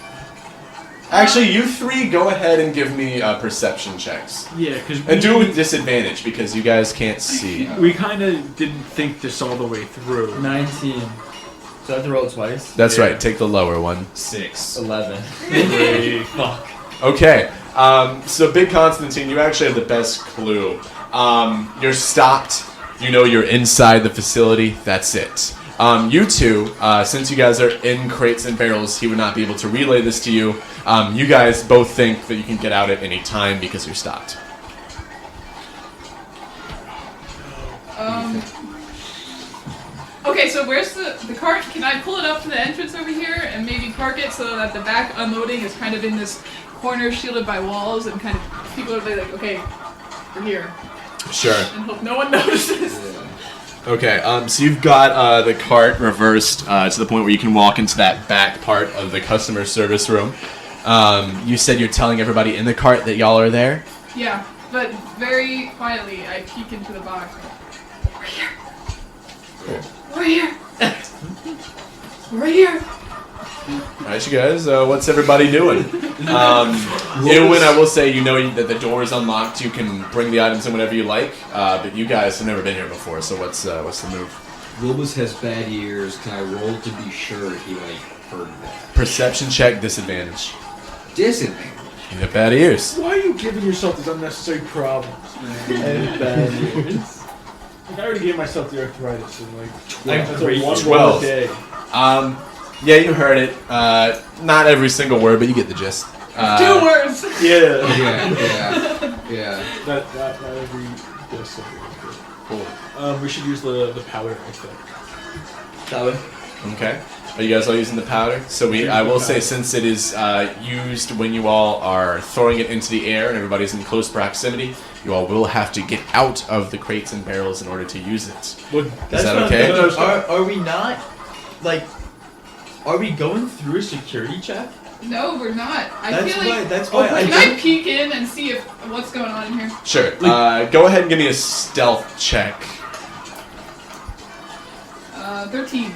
Actually, you three go ahead and give me perception checks. Yeah, because And do it with disadvantage because you guys can't see. we kind of didn't think this all the way through. 19. So I have to roll it twice? That's Yeah. right. Take the lower one. 6. 11. Wait, fuck. Okay. So Big Constantine, you actually have the best clue. You're stopped. You know you're inside the facility. That's it. You two, since you guys are in crates and barrels, he would not be able to relay this to you. You guys both think that you can get out at any time because you're stopped. Okay, so where's the cart? Can I pull it up to the entrance over here and maybe park it so that the back unloading is kind of in this corner shielded by walls and kind of people are like, okay, we're here. Sure. And hope no one notices. Okay, so you've got the cart reversed to the point where you can walk into that back part of the customer service room. You said you're telling everybody in the cart that y'all are there? Yeah, but very quietly I peek into the box. We're here. We're here. We're here. Alright, you guys, what's everybody doing? Eowyn, I will say, you know that the door is unlocked. You can bring the items in whenever you like, but you guys have never been here before, so what's the move? Wilbus has bad ears. Can I roll to be sure he heard that? Perception check, disadvantage. Disadvantage. You have bad ears. Why are you giving yourself these unnecessary problems, man? Bad years. Like, I already gave myself the arthritis in like That's a one 12. roll a day. Yeah, you heard it. Not every single word, but you get the gist. 2 words. Yeah. Yeah. Not every yes. Cool. We should use the powder effect. That way. Okay. Are you guys all using the powder? So I will say, since it is used when you all are throwing it into the air and everybody's in close proximity, you all will have to get out of the crates and barrels in order to use it. Well, Is that okay? Are we not, like, Are we going through a security check? No, we're not. I That's feel like. That's why. Can I peek in and see if what's going on in here? Sure. Go ahead and give me a stealth check. 13.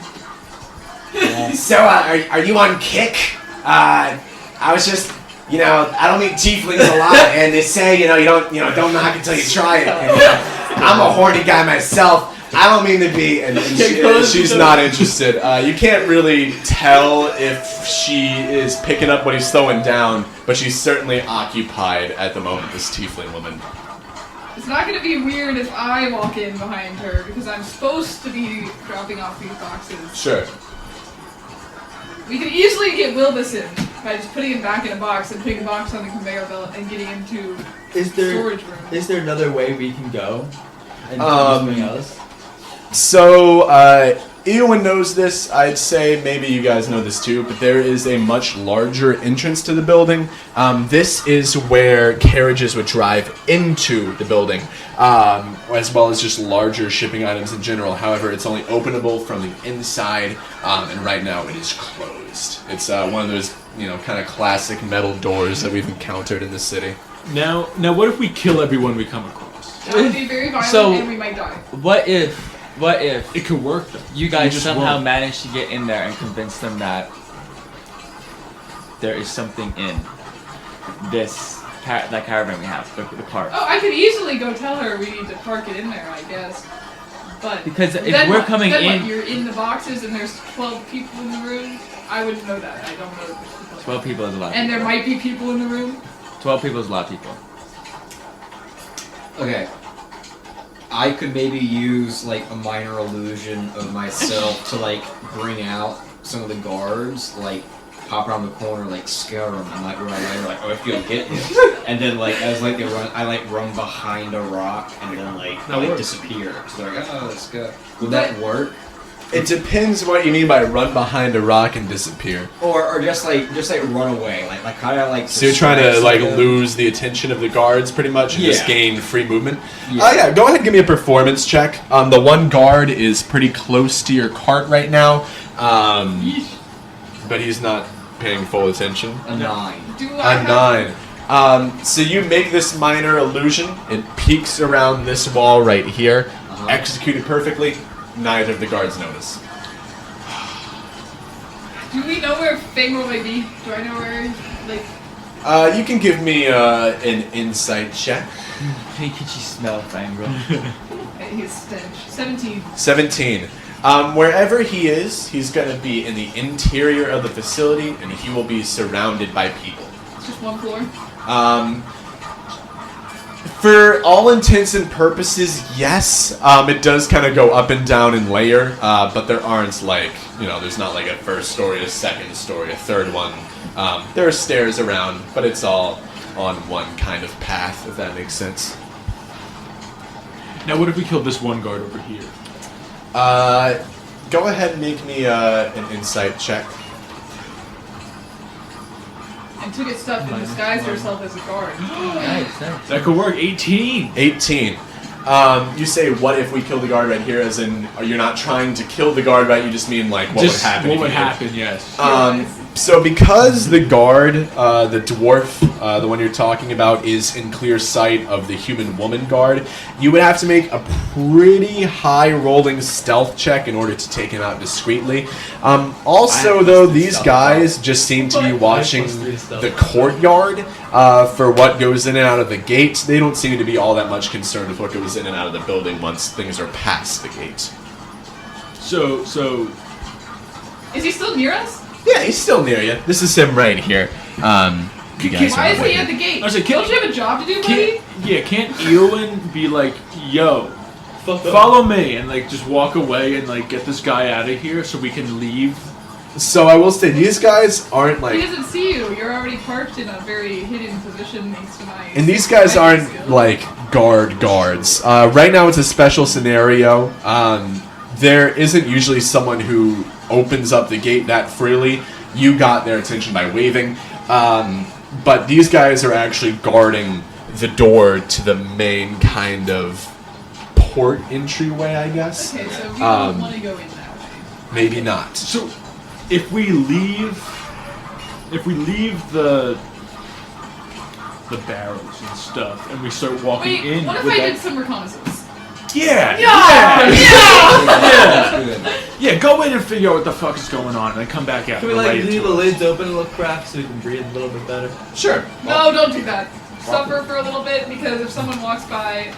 So, are you on kick? I was just, I don't meet tieflings a lot, and they say, you don't knock until you try it. And, I'm a horny guy myself. I don't mean to be. And she's not interested. You can't really tell if she is picking up what he's throwing down, but she's certainly occupied at the moment, this tiefling woman. It's not going to be weird if I walk in behind her, because I'm supposed to be dropping off these boxes. Sure. We could easily get Wilbis in by just putting him back in a box and putting the box on the conveyor belt and getting into storage room. Is there another way we can go? And do something else? So, Eowyn knows this. I'd say maybe you guys know this too, but there is a much larger entrance to the building. This is where carriages would drive into the building, as well as just larger shipping items in general. However, it's only openable from the inside, and right now it is closed. It's one of those, kind of classic metal doors that we've encountered in the city. Now, what if we kill everyone we come across? That would be very violent and we might die. What if It could work though. you guys just somehow won't. manage to get in there and convince them that there is something in this that caravan we have, the cart? Oh, I could easily go tell her we need to park it in there, I guess. But Because if then we're what? coming then in, what? You're in the boxes and there's 12 people in the room. I wouldn't know that. I don't know. 12 people is a lot. And there might be people in the room. 12 people is a lot of people. Okay. I could maybe use like a minor illusion of myself to like bring out some of the guards, like pop around the corner, like scare them, and like run away, like I feel get him, and then like as like they run, I like run behind a rock and then like I like disappear. So they're like, oh, let's go. Would that work? It depends what you mean by run behind a rock and disappear. Or just like run away, like kind of like. So you're trying to like them. lose the attention of the guards pretty much and just Yeah. gain free movement? Yeah. Yeah, go ahead and give me a performance check. The one guard is pretty close to your cart right now, but he's not paying full attention. A 9. Do I A have 9. So you make this minor illusion. It peeks around this wall right here. Executed perfectly. Neither of the guards notice. Do we know where Fangrel might be? Do I know where, like... You can give me an insight check. Hey, could you smell Fangrel? his stench. 17. 17. Wherever he is, he's going to be in the interior of the facility, and he will be surrounded by people. It's just one floor. For all intents and purposes, yes. It does kind of go up and down in layer, but there aren't like, there's not like a first story, a second story, a third one. There are stairs around, but it's all on one kind of path, if that makes sense. Now, what if we killed this one guard over here? Go ahead and make me an insight check. And took its stuff and disguised herself as a guard. Nice. That could work. 18. 18. You say, what if we kill the guard right here, as in, you're not trying to kill the guard, right? You just mean, like, what would happen What if would you did. happen, yes. So because the guard, the dwarf, the one you're talking about, is in clear sight of the human woman guard, you would have to make a pretty high rolling stealth check in order to take him out discreetly. Also, though, these guys just seem to be watching the courtyard for what goes in and out of the gate. They don't seem to be all that much concerned with what goes in and out of the building once things are past the gate. So Is he still near us? Yeah, he's still near you. This is him right here. You guys Why are is he waiting. at the gate? I was like, Don't you have a job to do, buddy? can't Eowyn be like, yo, follow me, and like just walk away and like get this guy out of here so we can leave? So I will say, these guys aren't He like, doesn't see you. You're already parked in a very hidden position next to my... and these guys aren't like guards. Right now it's a special scenario. There isn't usually someone who opens up the gate that freely. You got their attention by waving. But these guys are actually guarding the door to the main kind of port entryway, I guess. Okay, so we don't want to go in that way. Maybe not. So if we leave the barrels and stuff, and we start walking Wait, in. what if with I that- did some reconnaissance? Yeah. Yeah. Go in and figure out what the fuck is going on, and then come back out. Can we and relay like it leave to the us. lids open a little crack so we can breathe a little bit better? Sure. No, don't do that. Suffer for a little bit because if someone walks by,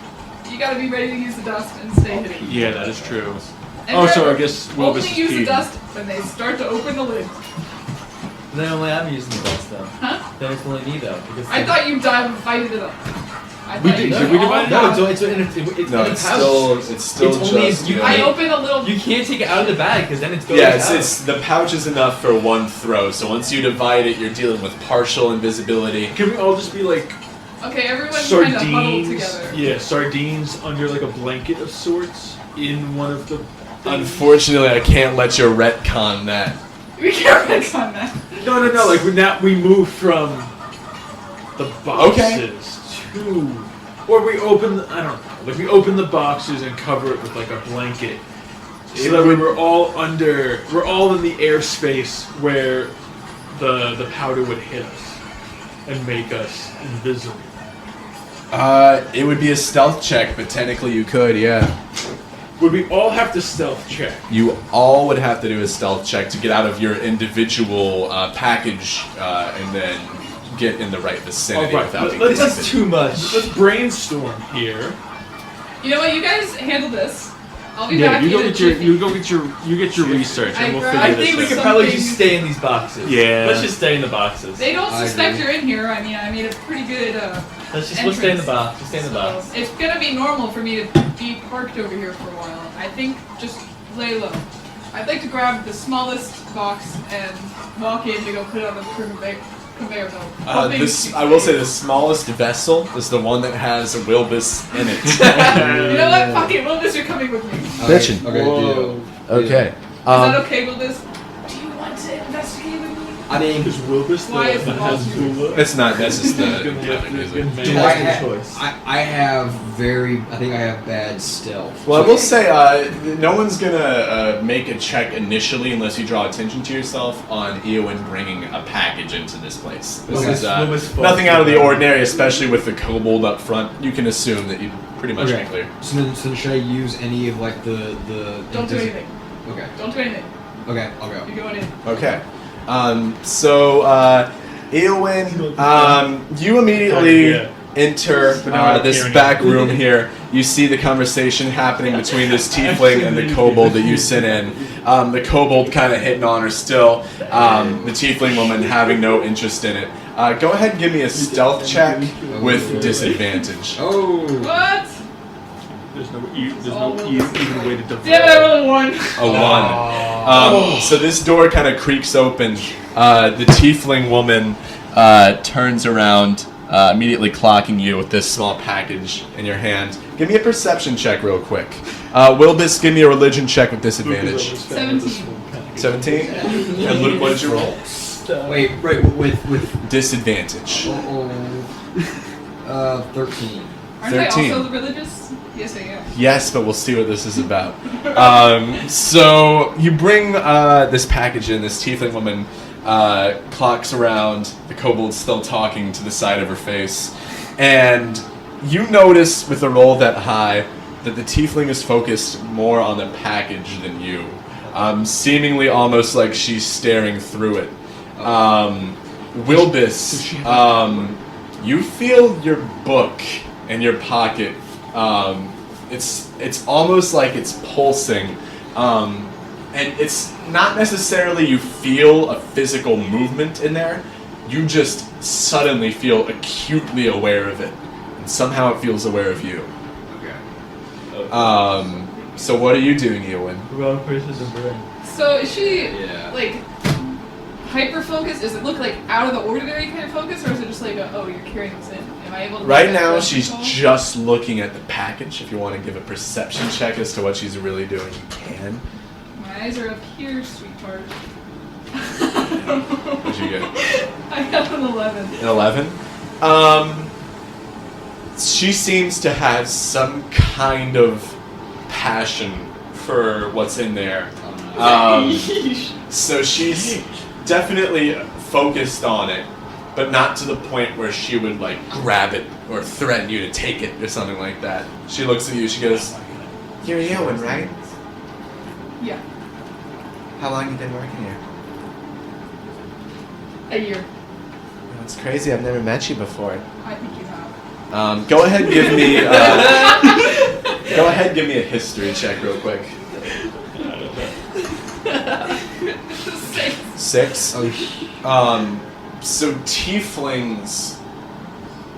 you gotta be ready to use the dust and stay hidden. Yeah, that is true. And Oh, so remember, I guess Wilbis only is use the key. dust when they start to open the lid. Then only I'm using the dust though. Huh? Then it's only me though. Because I thought you divided it up. I We thought did- you did we all divide it No, had- it's in a No, pouch. it's still It's only just. you- I opened a little. You can't take it out of the bag because then it's going Yeah, out. it's the pouch is enough for one throw. So once you divide it, you're dealing with partial invisibility. Can we all just be like Okay, everyone kind of huddled sardines? together. Yeah, sardines under like a blanket of sorts in one of the. Unfortunately, I can't let you retcon that. We can't retcon that. No. Like we move from the boxes to, or we open. I don't know. Like we open the boxes and cover it with like a blanket, so that we're all under. We're all in the airspace where the powder would hit us and make us invisible. It would be a stealth check, but technically you could, yeah. Would we all have to stealth check? You all would have to do a stealth check to get out of your individual package and then get in the right vicinity All right, without being let's- That's detected. too much. Let's brainstorm here. You know what? You guys handle this. I'll be Yeah, back you in go a get your jiffy. you get your research, and we'll I figure I this think we out. could probably Something- just stay in these boxes. Yeah. Let's just stay in the boxes. They don't I suspect agree. you're in here. I mean, I made a pretty good. We'll stay in the entrance. box. We'll stay in the box. So, it's gonna be normal for me to be parked over here for a while. I think just lay low. I'd like to grab the smallest box and walk in to go put it on the conveyor belt. Hoping- I will say the smallest vessel is the one that has a Wilbis in it. You know what? Fuck it, Wilbis, you're coming with me. Bitchin'. Okay, deal. Okay. Is that okay, Wilbis? Do you want to investigate with me? I mean, Is Wilbus Why is the that boss has yours? Dula? It's not. That's just the Gonna lift comic it, music. gonna do make I a have? choice. I have I think I have bad stealth. Well, I will say, no one's gonna make a check initially unless you draw attention to yourself on Eowyn bringing a package into this place. This Okay. is Wilbis nothing out of the falls. ordinary, especially with the kobold up front. You can assume that you pretty much Okay. be clear. So then should I use any of like the? Don't do anything. Okay. Don't do anything. Okay, I'll go. You're going in. Okay. Eowyn, you immediately Yeah. enter But now I'm this hearing back it. room here. You see the conversation happening between this tiefling and the kobold that you sent in. The kobold kind of hitting on her still. The tiefling woman having no interest in it. Go ahead and give me a stealth check with disadvantage. Oh. What? There's no even way to divide. Damn it, I rolled a 1. A 1. So this door kind of creaks open. The tiefling woman turns around, immediately clocking you with this small package in your hand. Give me a perception check real quick. Wilbis, give me a religion check with disadvantage. 17. 17? And Luke, what did you roll? Wait, right with Disadvantage. 13. Aren't I 13. also religious? Yes, I am. Yes, but we'll see what this is about. So you bring this package in. This tiefling woman clocks around. The kobold's still talking to the side of her face, and you notice with a roll that high that the tiefling is focused more on the package than you, seemingly almost like she's staring through it. Wilbis, you feel your book in your pocket. It's almost like it's pulsing, and it's not necessarily you feel a physical movement in there. You just suddenly feel acutely aware of it, and somehow it feels aware of you. Okay. So what are you doing, Eowyn? Roll criticism brain. So is she Yeah. like hyper focused? Does it look like out of the ordinary kind of focus, or is it just like oh, you're carrying this in? Am I able to? Right make that now, close she's control? just looking at the package. If you want to give a perception check as to what she's really doing, you can. My eyes are up here, sweetheart. What'd you get? I got an 11. An 11? She seems to have some kind of passion for what's in there. So she's definitely focused on it, but not to the point where she would like grab it or threaten you to take it or something like that. She looks at you, she goes, You're Eowyn, right? Yeah. How long you been working here? A year. That's crazy. I've never met you before. I think you have. go ahead and give me a history check real quick. 6. Oh, So tieflings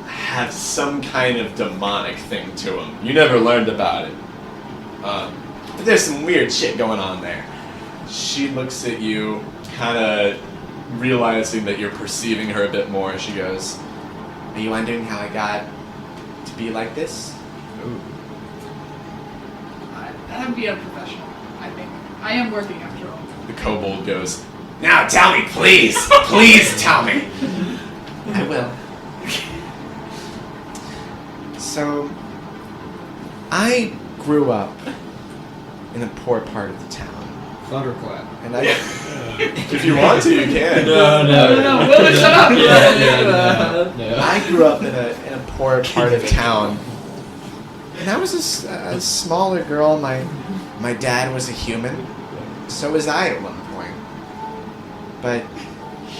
have some kind of demonic thing to them. You never learned about it. But there's some weird shit going on there. She looks at you, kind of realizing that you're perceiving her a bit more. She goes, Are you wondering how I got to be like this? That would be unprofessional, I think. I am working after all. the kobold goes, Now tell me, please! Please tell me! I will. So, I grew up in a poor part of the town. thunderclap. And I... if you want to, you can. No, Wilbis, shut up! I grew up in a poor part of town. And I was a smaller girl. My dad was a human. So was I at one point. But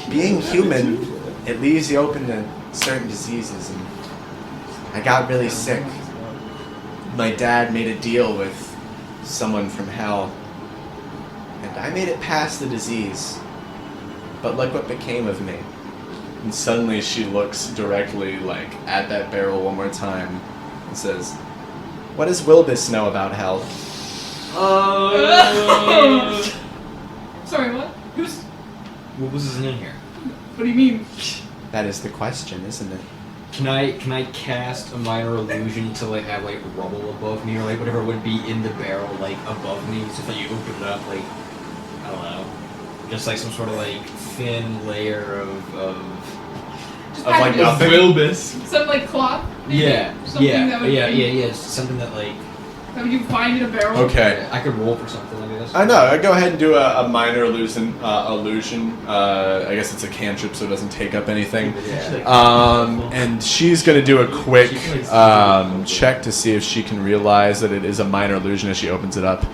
being human, it leaves you open to certain diseases. And I got really sick. My dad made a deal with someone from hell. And I made it past the disease. But look what became of me. And suddenly she looks directly like at that barrel one more time and says, What does Wilbis know about hell? Sorry, what? Who's... Wilbis isn't in here. What do you mean? That is the question, isn't it? Can I cast a minor illusion to like have like rubble above me or like whatever would be in the barrel like above me? So if you open it up, like I don't know, just like some sort of like thin layer of Just like packages nothing? Wilbis. some like cloth? Maybe? yeah, Something yeah, that would yeah, be, yeah, yeah. It's something that like That you find in a barrel? okay. I could roll for something like this. I know. Go ahead and do a minor illusion. I guess it's a cantrip, so it doesn't take up anything. And she's going to do a quick check to see if she can realize that it is a minor illusion as she opens it up.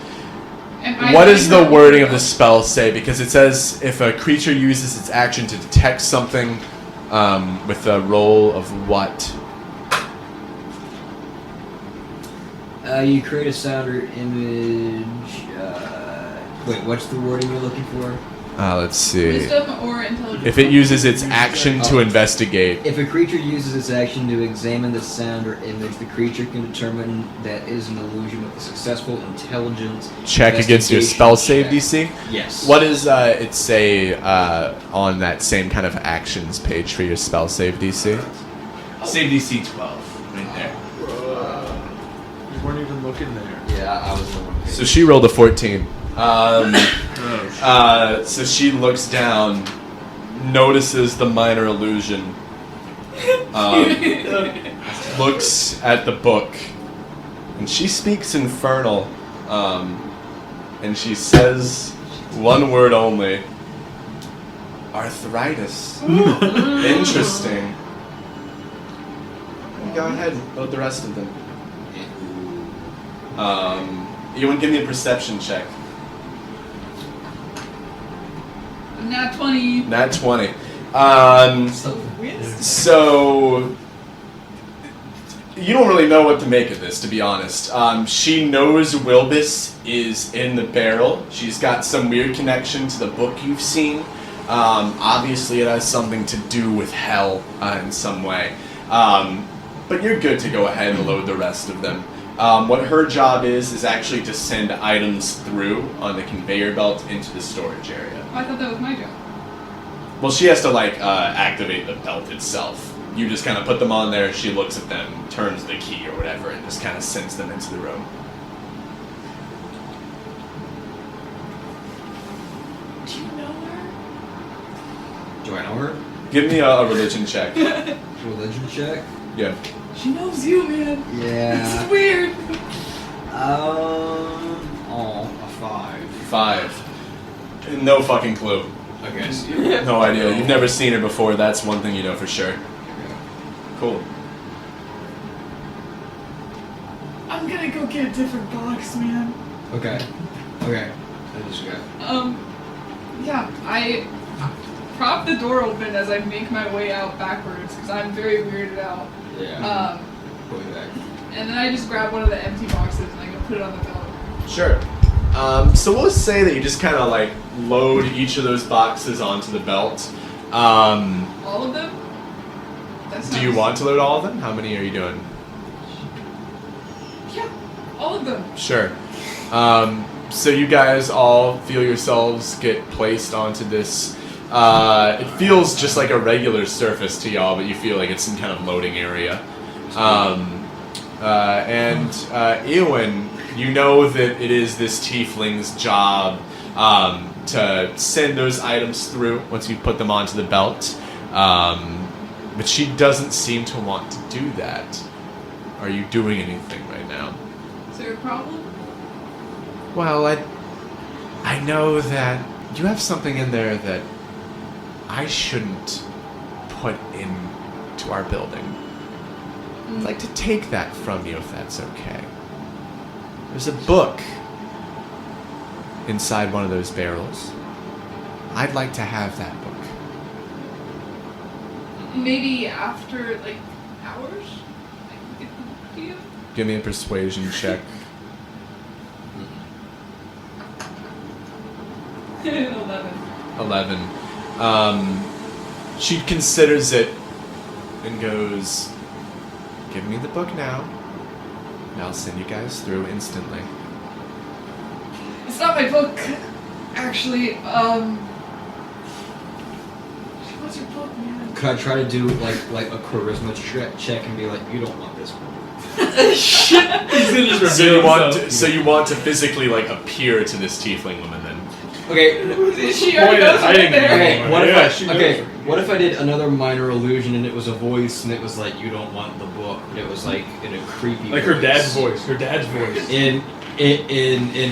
And What does the wording of the spell say? Because it says if a creature uses its action to detect something with a roll of what? You create a sound or image. Wait, what's the wording you're looking for? Let's see. Wisdom or intelligence? If it uses its action to investigate. If a creature uses its action to examine the sound or image, the creature can determine that is an illusion with a successful intelligence Check against your spell save investigation DC. check. Yes. What does it say on that same kind of actions page for your spell save DC? Save DC 12. Right there. You weren't even looking there. Yeah, I was the one. So she rolled a 14. So she looks down, notices the minor illusion, looks at the book, and she speaks Infernal, and she says one word only. Arthritis. Interesting. Go ahead, load the rest of them. You want to give me a perception check? Nat 20. Nat 20. Weird. So you don't really know what to make of this, to be honest. She knows Wilbis is in the barrel. She's got some weird connection to the book you've seen. Obviously, it has something to do with hell in some way. But you're good to go ahead and load the rest of them. What her job is actually to send items through on the conveyor belt into the storage area. Oh, I thought that was my job. Well, she has to activate the belt itself. You just kind of put them on there, she looks at them, turns the key or whatever, and just kind of sends them into the room. Do you know her? Do I know her? Give me a religion check. Religion check? Yeah. She knows you, man. This Yeah. is weird. A 5. 5. No fucking clue. Okay. So No idea. You've never seen her before. That's one thing you know for sure. Cool. I'm gonna go get a different box, man. Okay. I just got. Yeah, I prop the door open as I make my way out backwards because I'm very weirded out. Yeah. Going back. And then I just grab one of the empty boxes and I go put it on the belt. Sure. So we'll say that you just kind of like load each of those boxes onto the belt. All of them? That Do you sounds- want to load all of them? How many are you doing? Yeah, all of them. Sure. So you guys all feel yourselves get placed onto this. It feels just like a regular surface to y'all, but you feel like it's some kind of loading area. Eowyn, you know that it is this tiefling's job to send those items through once you put them onto the belt. But she doesn't seem to want to do that. Are you doing anything right now? Is there a problem? Well, I know that you have something in there that I shouldn't put into our building. I'd like to take that from you if that's okay. There's a book inside one of those barrels. I'd like to have that book. Maybe after, like, hours? I can get them to you? Give me a persuasion check. 11. 11. She considers it and goes, "Give me the book now, and I'll send you guys through instantly." It's not my book, actually. What's your book, man? Could I try to do like a charisma check and be like, you don't want this one? He's gonna just So you reveal want himself. so you want to physically like appear to this tiefling woman then? Okay. She already knows I right didn't there. Okay, what Yeah, if she I knows. okay? What if I did another minor illusion and it was a voice and it was like you don't want the book, but it was like in a creepy Like voice. her dad's voice. Her dad's voice. In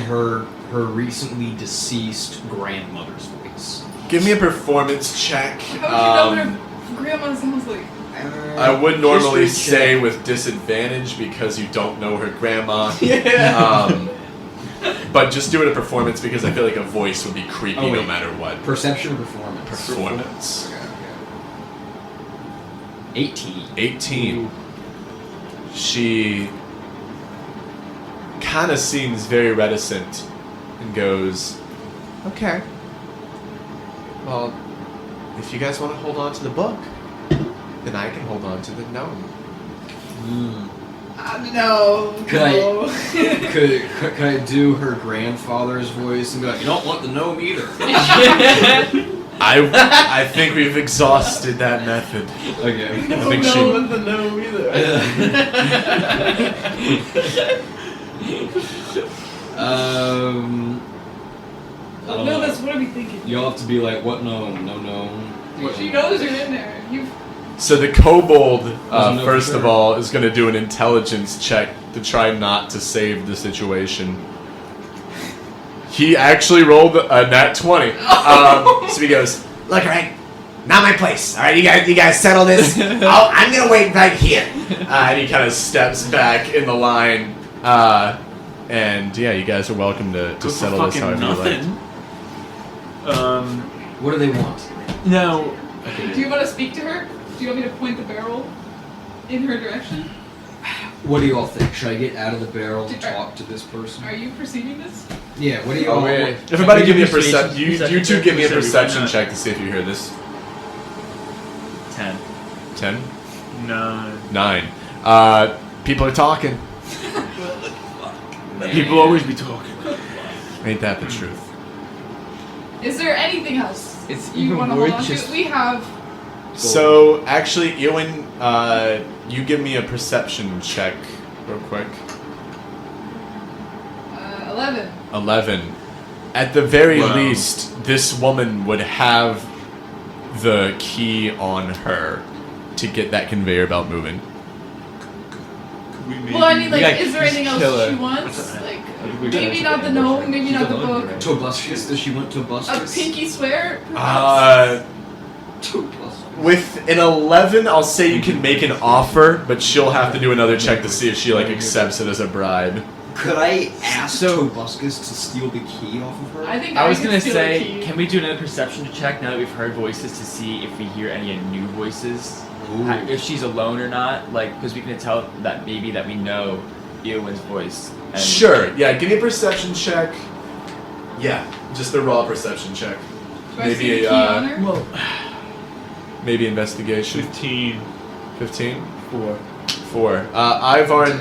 her recently deceased grandmother's voice. Give me a performance check. How would you know what her grandma sounds like? I would normally History say check. with disadvantage because you don't know her grandma. Yeah. But just do it a performance because I feel like a voice would be creepy Oh, no wait. matter what. Perception or performance? Performance. Okay. 18. 18. She kind of seems very reticent and goes, "Okay. Well, if you guys want to hold on to the book, then I can hold on to the gnome." No. Could no. Could I do her grandfather's voice and be like, you don't want the gnome either? I think we've exhausted that method. Okay. I think she. the gnome either. I don't No, know. that's what are we thinking? You'll have to be like, what gnome? No gnome. She knows you're in there. You. So the kobold, Doesn't know for first of sure. all, is going to do an intelligence check to try not to save the situation. He actually rolled a nat 20. So he goes, Look, alright, not my place. Alright, you guys settle this. I'm gonna wait right here. and he kind of steps back in the line. And yeah, you guys are welcome to settle this however you like. What do they want? Now, Do you want to speak to her? Do you want me to point the barrel in her direction? What do you all think? Should I get out of the barrel and Did- talk to this person? Are you perceiving this? Yeah, what do you all want? Everybody give me a Perception- perception. You perception two check. give me a Perception, perception why not? check to see if you hear this. 10. 10? 9. 9. People are talking. People always be talking. Ain't that the truth? Is there anything else It's you even want to hold worth on just- to? We have. So, actually, Eowyn, you give me a perception check real quick. 11. 11. At the very Wow. least, this woman would have the key on her to get that conveyor belt moving. We Well, I mean, like, gotta is there anything else kill her. she wants? Like, Maybe not the gnome, maybe not the book. Tobuscus? Does she want A Tobuscus? pinky swear? Perhaps? Tobuscus. With an 11, I'll say you can make an offer, but she'll have to do another check to see if she like accepts it as a bribe. Could I ask Tobuscus to steal the key off of her? I think I was could gonna steal the say, key. can we do another perception check now that we've heard voices to see if we hear any new voices? Ooh. If she's alone or not, like, because we can tell that maybe that we know Eowyn's voice. And Sure. Yeah. Give me a perception check. Yeah. Just a raw perception check. Do I see Maybe the key on her? Well, maybe investigation. 15. 15. 4. 4. Ivarn,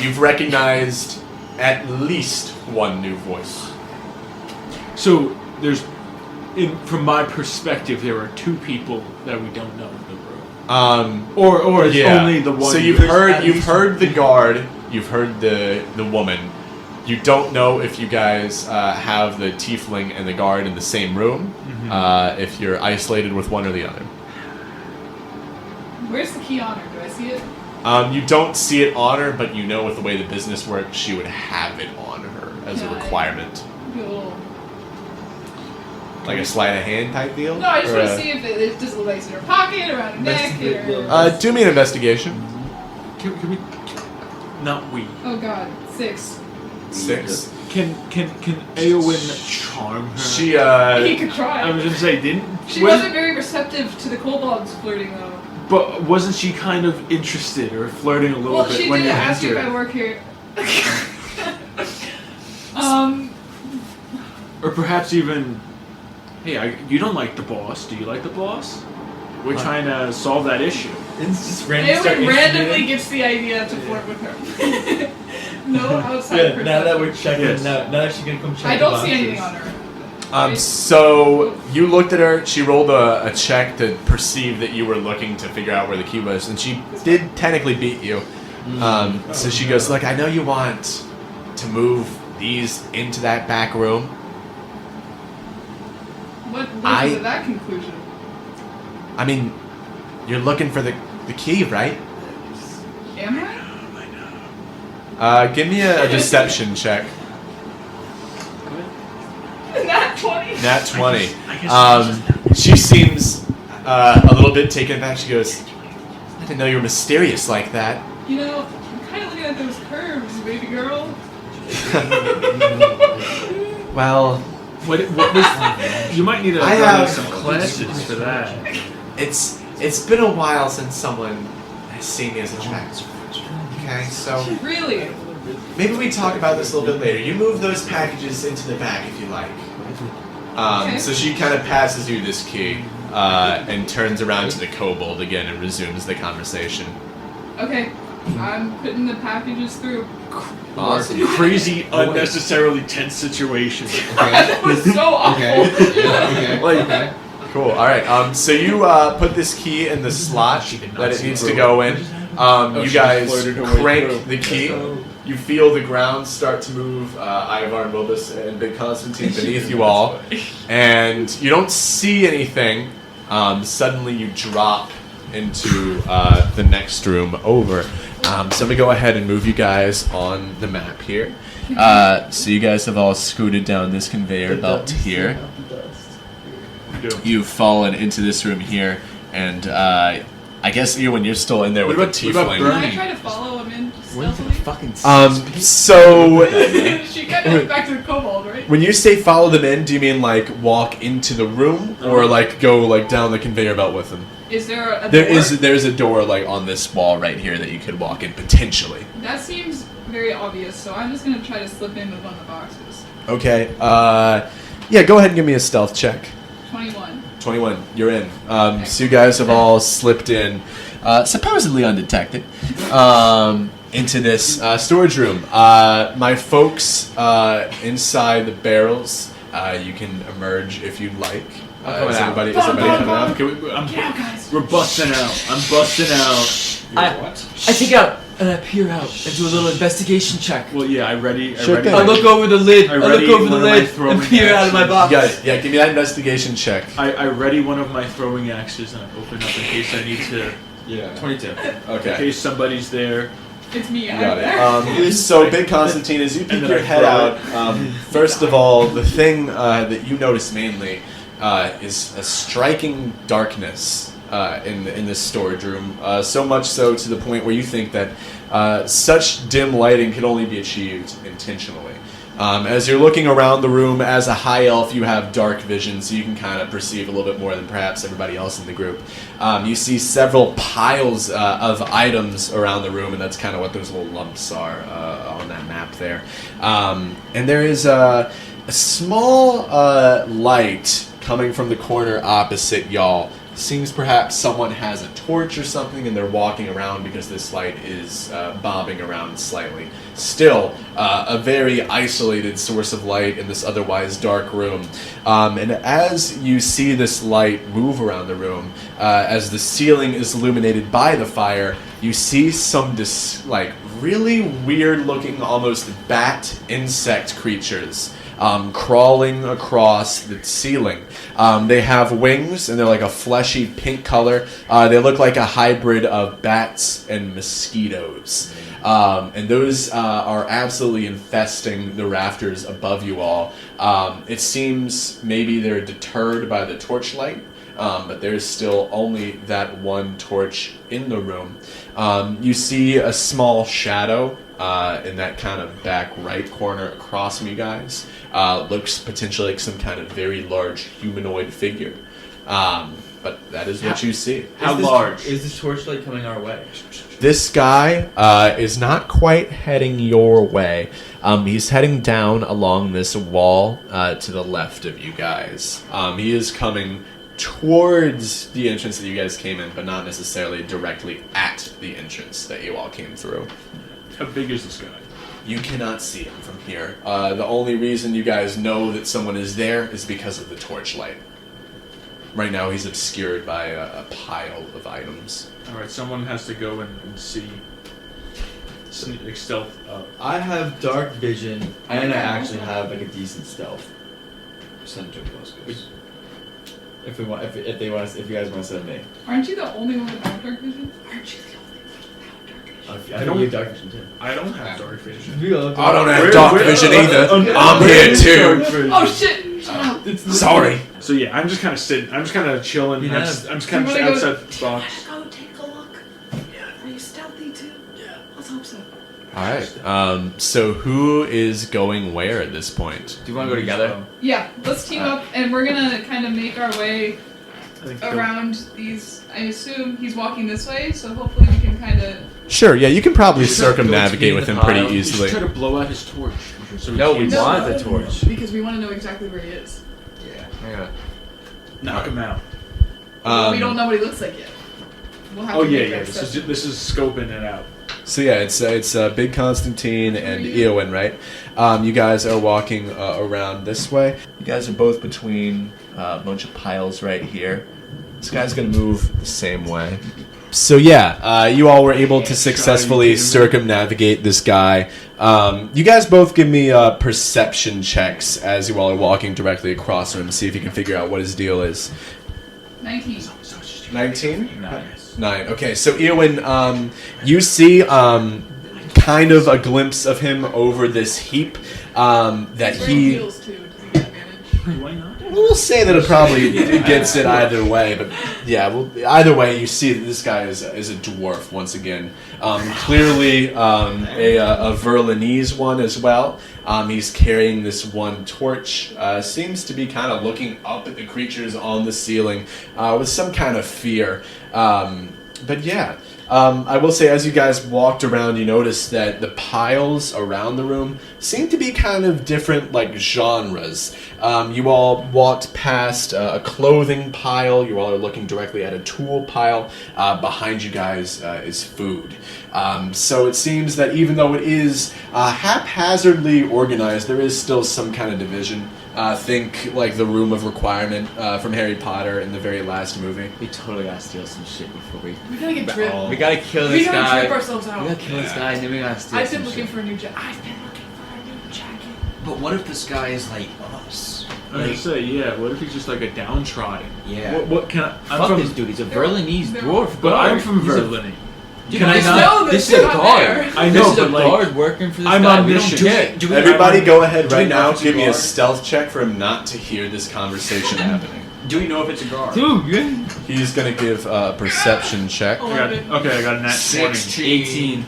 you've recognized at least one new voice. So there's, from my perspective, there are 2 people that we don't know in the room. Or it's Yeah. only the one. So you've heard the guard, you've heard the woman. You don't know if you guys have the tiefling and the guard in the same room. If you're isolated with one or the other. Where's the key on her? Do I see it? You don't see it on her, but you know with the way the business works, she would have it on her as a Yeah, requirement. Do a little... Like a sleight of hand type deal? No, I just Or want to a- see if it does it look like it's in her pocket, around her neck, Investigate or... do me an investigation. Can we? Not we. Oh god, 6. 6. Can Eowyn charm her? She, He could try. I was gonna say, didn't She was- wasn't very receptive to the kobolds flirting, though. But wasn't she kind of interested or flirting a little Well, bit she when did you ask you if I entered? work here. Or perhaps even, hey, you don't like the boss. Do you like the boss? We're trying to solve that issue. It's just start Eowyn randomly instigating. gets the idea to flirt with her. No outside Yeah, perception. now that we're checking, Yes. now that she's gonna come check I the don't boxes. see anything on her. So you looked at her. She rolled a check to perceive that you were looking to figure out where the key was, and she did technically beat you. So she goes, "Look, I know you want to move these into that back room. What led you to that conclusion? I mean, you're looking for the key, right? Am I? Give me a deception check. Nat 20? Nat 20. I guess She seems a little bit taken aback. She goes, "I didn't know you were mysterious like that." You know, I'm kind of looking at those curves, baby girl. Well, what was? You might need to I run have- some classes for that. it's been a while since someone has seen me as attractive. Okay, so Really? maybe we talk about this a little bit later. You move those packages into the back if you like. Okay. So she kind of passes you this key and turns around to the kobold again and resumes the conversation. Okay, I'm putting the packages through. Awesome. Crazy, unnecessarily tense situation. That was so awful. Okay. Cool. All right. So you put this key in the slot that it needs to go in. You she guys flirted her way crank through. the key. You feel the ground start to move. Ivarn, Wilbis, and Big Constantine beneath you all, and you don't see anything. Suddenly, you drop into the next room over. So I'm gonna go ahead and move you guys on the map here. So you guys have all scooted down this conveyor belt here. You've fallen into this room here, and I guess Eowyn, you're still in there with the What about tiefling. Can I Bernie? try to follow him in stealthily? Fucking So She kind of went back to the kobold, right? when you say follow them in, do you mean like walk into the room, or like go like down the conveyor belt with them? Is there a There door? is there's a door like on this wall right here that you could walk in potentially. That seems very obvious, so I'm just gonna try to slip in with one of the boxes. Okay. Yeah. Go ahead and give me a stealth check. 21. 21. You're in. So you guys have all slipped in, supposedly undetected, into this storage room. My folks inside the barrels. You can emerge if you'd like. Is everybody coming out? Okay, we're busting out. I'm busting out. I take out and I peer out and do a little investigation check. Well, yeah, I ready. Sure thing. I look over the lid. I I look ready over the one of my lid throwing and peer out of my axes. box. You got it. Yeah. Give me that investigation check. I ready one of my throwing axes and I open up in case I need to. Yeah. 22. In Okay. case somebody's there. It's me. I'm Got there. it. So, Big Constantine, as you peek then your I head throw out, first of all, the thing that you notice mainly is a striking darkness in this storage room. So much so to the point where you think that such dim lighting can only be achieved intentionally. As you're looking around the room, as a high elf, you have dark vision, so you can kind of perceive a little bit more than perhaps everybody else in the group. You see several piles of items around the room, and that's kind of what those little lumps are on that map there. And there is a small light coming from the corner opposite y'all. Seems perhaps someone has a torch or something and they're walking around because this light is bobbing around slightly. Still, a very isolated source of light in this otherwise dark room. And as you see this light move around the room, as the ceiling is illuminated by the fire, you see some really weird looking, almost bat insect creatures crawling across the ceiling. They have wings, and they're like a fleshy pink color. They look like a hybrid of bats and mosquitoes. And those are absolutely infesting the rafters above you all. It seems maybe they're deterred by the torchlight, but there's still only that one torch in the room. You see a small shadow in that kind of back right corner across from you guys. Looks potentially like some kind of very large humanoid figure. But that is what you see. How large? Is this torchlight coming our way? This guy is not quite heading your way. He's heading down along this wall to the left of you guys. He is coming towards the entrance that you guys came in, but not necessarily directly at the entrance that you all came through. How big is this guy? You cannot see him from here. The only reason you guys know that someone is there is because of the torchlight. Right now he's obscured by a pile of items. Alright, someone has to go and see. Sneak stealth up. I have dark vision, and I actually have like a decent stealth. Send him to us. If you guys want to send me. Aren't you the only one with dark vision? Aren't you the only one without dark vision? I don't have dark vision too. I don't have dark vision. I don't have dark vision either. I'm here too. Oh shit! Shut up. Sorry. So yeah, I'm just kind of sitting. I'm just kind of chilling. Yeah. I'm just kind of You wanna outside go- the box. Go take a look. Yeah. Are you stealthy too? Yeah. Let's hope so. Alright, so who is going where at this point? Do you want to go together? Yeah, let's team up, and we're gonna kind of make our way I think around these. I assume he's walking this way, so hopefully we can kind of. Sure, yeah, you can probably Just go circumnavigate between with the him pile. pretty You You should easily. try to blow out his torch. So No, we can't want the torch. Because we want to know exactly where he is. Yeah. knock him out. We don't know what he looks like yet. We'll have Oh to yeah, make yeah. our This assessment. is scoping it out. So yeah, it's Big Constantine and Eowyn, right? You guys are walking around this way. You guys are both between a bunch of piles right here. This guy's gonna move the same way. So yeah, you all were able to successfully circumnavigate this guy. You guys both give me perception checks as you all are walking directly across him. See if you can figure out what his deal is. 19. 19? Nice. 9. Okay, so Eowyn, you see kind of a glimpse of him over this heap that He's wearing he... heels too. Does he get advantage? Why not? We'll say that it probably gets it either way, but yeah, well, either way, you see that this guy is a dwarf once again. Clearly a Verlinese one as well. He's carrying this one torch. Seems to be kind of looking up at the creatures on the ceiling with some kind of fear. But yeah. I will say, as you guys walked around, you noticed that the piles around the room seem to be kind of different, like, genres. You all walked past a clothing pile. You all are looking directly at a tool pile. Behind you guys is food. So it seems that even though it is haphazardly organized, there is still some kind of division. Think like the Room of Requirement from Harry Potter in the very last movie. We totally gotta steal some shit before we. We gotta get dripped. We gotta kill We this gotta guy. trip ourselves We out. gotta kill this guy, and then we gotta steal I've some been looking shit. for a new jacket. I've been looking for a new jacket. But what if this guy is like us? I was gonna say, yeah. What if he's just like a downtrodden? Yeah. What can I? I'm Fuck from, this dude. He's a Verlinese they're- dwarf. But I'm guard. from He's a- Verlini. You Can I guys not? know This this is a out guard. there. I know, This is a but like, guard working for this I'm guy. omniscient. We don't get. Everybody go ahead do we right know now. if it's Give a me a guard? stealth check for him not to hear this conversation happening. Do we know if it's a guard? Dude, yeah. He's gonna give a perception check. I got a nat 20. 18.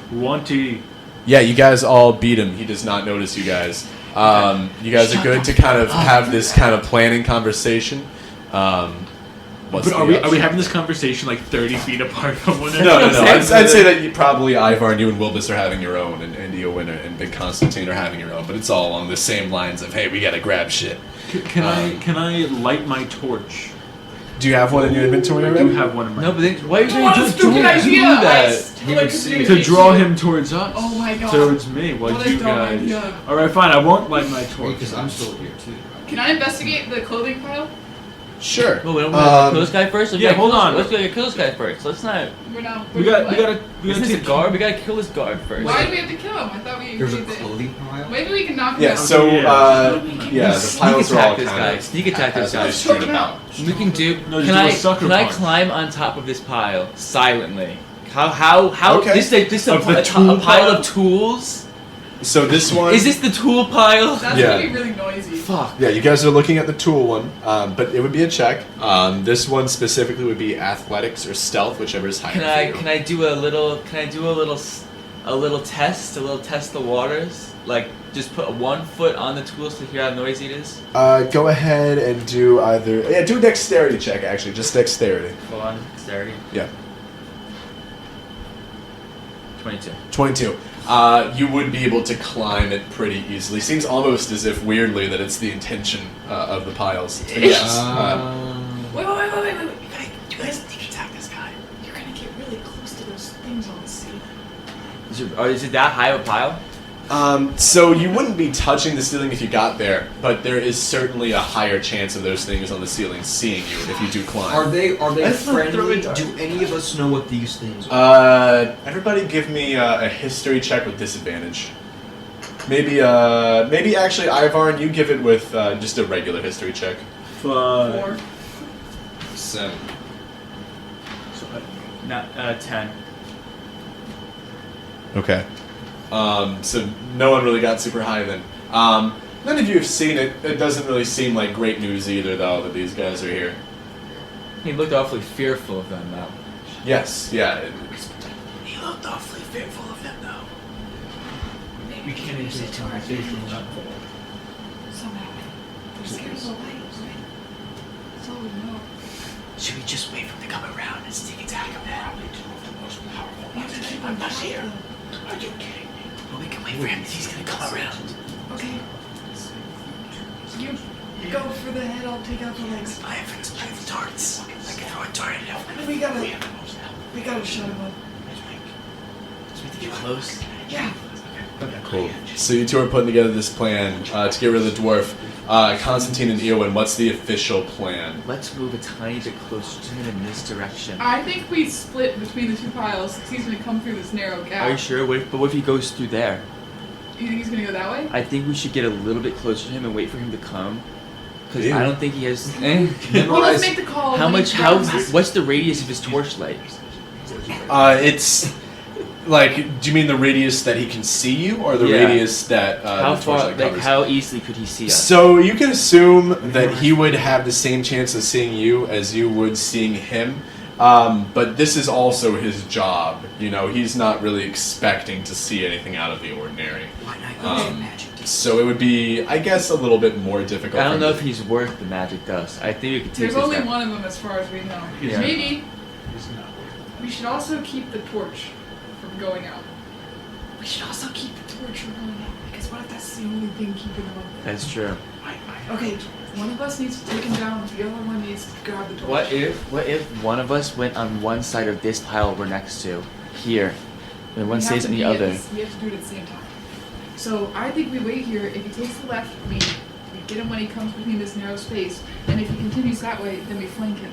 20. Yeah, you guys all beat him. He does not notice you guys. You guys are good to kind of have this kind of planning conversation. What's But are the we having this conversation like 30 feet apart from one another? No. I'd say that you probably Ivarn, you and Wilbis are having your own, and Eowyn and Big Constantine are having your own. But it's all along the same lines of, hey, we gotta grab shit. Can I light my torch? Do you have one in your inventory I already? do have one in my. No, but then, why are you What a just stupid doing idea! that? He would see To draw him towards us. Oh my god. Towards me. While What a you dumb guys. idea. All right, fine. I won't light my torch. Because I'm still here too. Can I investigate the clothing pile? Sure. Well, we don't want to kill this guy first. yeah, hold on. Let's go kill this guy first. Let's not. We're not. We gotta Isn't this a take guard? We gotta kill this guard first. Why do we have to kill him? I thought we There's a agreed that. clothing pile. Maybe we can knock him Yeah. down. So the Sneak piles are all attack this kind guy. of Sneak attack this as guy. they street about. We can do. No, just Can do a I? sucker Can I punch. climb on top of this pile silently? How? Okay. This is Of the a tool pile pile? of tools. So this one. Is this the tool pile? That's Yeah. gonna be really noisy. Fuck. Yeah, you guys are looking at the tool one, but it would be a check. This one specifically would be athletics or stealth, whichever is higher. Can I do a little test the waters? Like just put 1 foot on the tools to hear how noisy it is. Go ahead and do do a dexterity check. Actually, just dexterity. Hold on, dexterity. Yeah. 22. 22. You would be able to climb it pretty easily. Seems almost as if, weirdly, that it's the intention of the piles. But yes. Wait. You guys sneak attack this guy. You're gonna get really close to those things on the ceiling. Is it that high of a pile? So you wouldn't be touching the ceiling if you got there, but there is certainly a higher chance of those things on the ceiling seeing you if you do climb. Are they Let's not throw friendly? it dark. Do any of us know what these things are? Everybody give me a history check with disadvantage. Maybe actually, Ivarn, you give it with just a regular history check. 4. 7. Not 10. Okay. So no one really got super high then. None of you have seen it. It doesn't really seem like great news either, though, that these guys are here. He looked awfully fearful of them, though. Yes, yeah. He looked awfully fearful of them, though. We can't use this conversation. Somehow. They're scared of the light, right? That's all we know. Should we just wait for him to come around and sneak attack him now? I'm not here. Are you kidding me? Well, we can wait for him. He's gonna come around. Okay. You go for the head, I'll take out the legs. I have darts. I can throw a dart at him. We gotta shut him up. You close? Yeah. Cool. So you two are putting together this plan to get rid of the dwarf. Constantine and Eowyn, what's the official plan? Let's move a tiny bit closer to him in this direction. I think we split between the two piles because he's gonna come through this narrow gap. Are you sure? But what if he goes through there? You think he's gonna go that way? I think we should get a little bit closer to him and wait for him to come. Because Yeah. I don't think he has. Well, let's make the call. How when much? he How? grabs us. What's the radius of his torchlight? It's like, do you mean the radius that he can see you, or the Yeah. radius that How the far? torchlight Like covers? how easily could he see us? So you can assume that he would have the same chance of seeing you as you would seeing him. But this is also his job. You know, he's not really expecting to see anything out of the ordinary. Why not use Um, magic? So it would be, I guess, a little bit more difficult. I don't for know him if to- he's worth the magic dust. I think we could take There's this only guy. one of them as far as we know. Yeah. Maybe It's not. we should also keep the torch from going out. We should also keep the torch from going out because what if that's the only thing keeping him up there? That's true. Okay, one of us needs to take him down. The other one needs to grab the torch. What if one of us went on one side of this pile we're next to, here, and one We have stays to on the be at other? this- We have to do it at the same time. So I think we wait here. If he takes the left, we get him when he comes between this narrow space. And if he continues that way, then we flank him.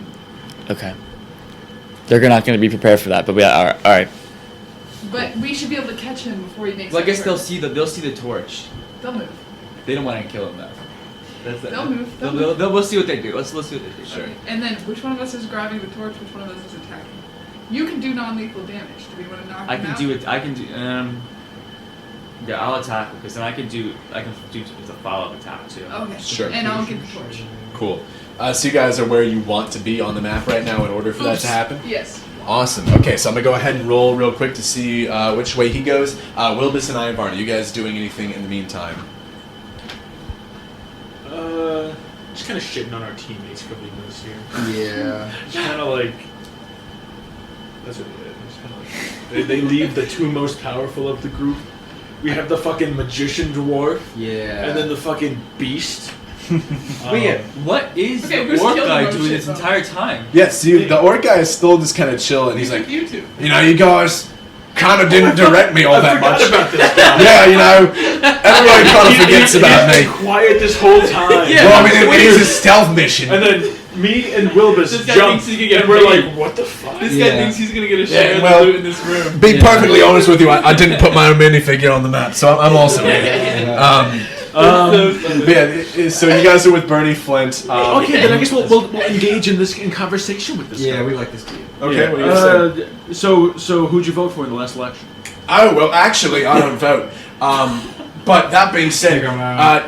Okay. They're not going to be prepared for that, but all right. But we should be able to catch him before he makes. Well, I that guess turn. they'll see the torch. They'll move. They don't want to kill him though. They'll move. They'll move. We'll see what they do. Let's see what they do. Sure. Okay. And then which one of us is grabbing the torch? Which one of us is attacking? You can do non-lethal damage. Do we want to knock him I can out? do it. I can do. Yeah, I'll attack because then I can do the follow-up attack too. Okay. Sure. And I'll get the torch. Cool. So you guys are where you want to be on the map right now in order for that Oops. to happen? Yes. Awesome. Okay, so I'm going to go ahead and roll real quick to see which way he goes. Wilbis and Ivarn, are you guys doing anything in the meantime? Just kind of shitting on our teammates for leaving us here. Yeah. Just kind of like that's what it is. It's kind of like they leave the two most powerful of the group. We have the fucking magician dwarf, Yeah. and then the fucking beast. Wait, yeah. What is Okay, the who's orc killing guy most doing shit, this though? entire time? Yes, the orc guy is still just kind of chill, and he's like, you two. You know, you guys kind of didn't direct me all I that forgot much. about this guy. Yeah, you know, everybody kind of forgets about He's me. been quiet this whole time. Yeah. Well, I mean, it is a stealth mission. And then me and Wilbis This guy jump, thinks he can get and we're paid. like, what the fuck? This Yeah. guy thinks he's gonna get a share of well, the loot in this room. Be perfectly honest with you, I didn't put my own minifigure on the map, so I'm also in. but yeah, so you guys are with Bernie Flint. Okay, then I guess we'll engage in conversation with this Yeah, guy. we like this dude. Okay, what do you say? So who'd you vote for in the last election? Oh, well, actually, I don't vote. But that being said,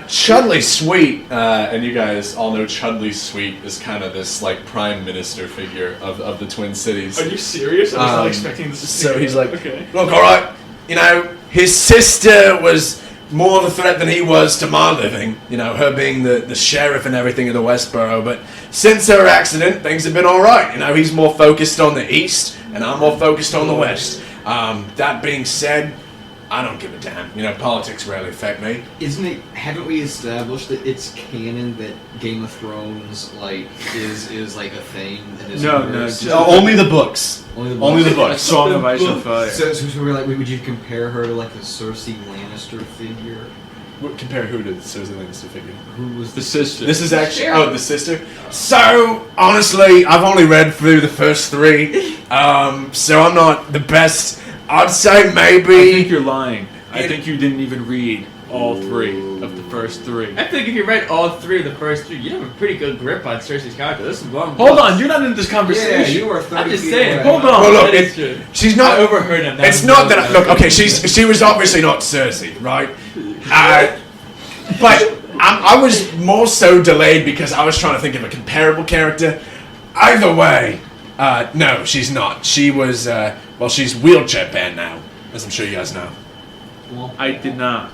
Chudley Sweet, And you guys all know Chudley Sweet is kind of this like prime minister figure of the Twin Cities. Are you serious? I was not expecting this. To So he's like, okay. look, alright, you know, his sister was more of a threat than he was to my living, you know, her being the sheriff and everything in the Westboro, but since her accident, things have been alright, you know, he's more focused on the east, and I'm more focused on the west. That being said, I don't give a damn, you know, politics rarely affect me. Haven't we established that it's canon that Game of Thrones, like, is like a thing? In this No, universe? no, Only the books. Only the the books. Song of Ice and Fire. So we're like, would you compare her to like the Cersei Lannister figure? Compare who to the Cersei Lannister figure? Who was The sister. This is actually Sheriff. the sister. So, honestly, I've only read through the first three, so I'm not the best. I'd say I maybe... think you're lying. I think you didn't even read all three of the first three. I think if you read all three of the first three, you have a pretty good grip on Cersei's character. This is long. Hold on, you're not in this Yeah, conversation. you are 30 I'm just feet saying. away. Hold on. Well, look, That is true. she's I not... overheard him. It's not that I, look. Okay, she was obviously not Cersei, right? But I was more so delayed because I was trying to think of a comparable character. Either way, no, she's not. She was she's wheelchair bound now, as I'm sure you guys know. I did not.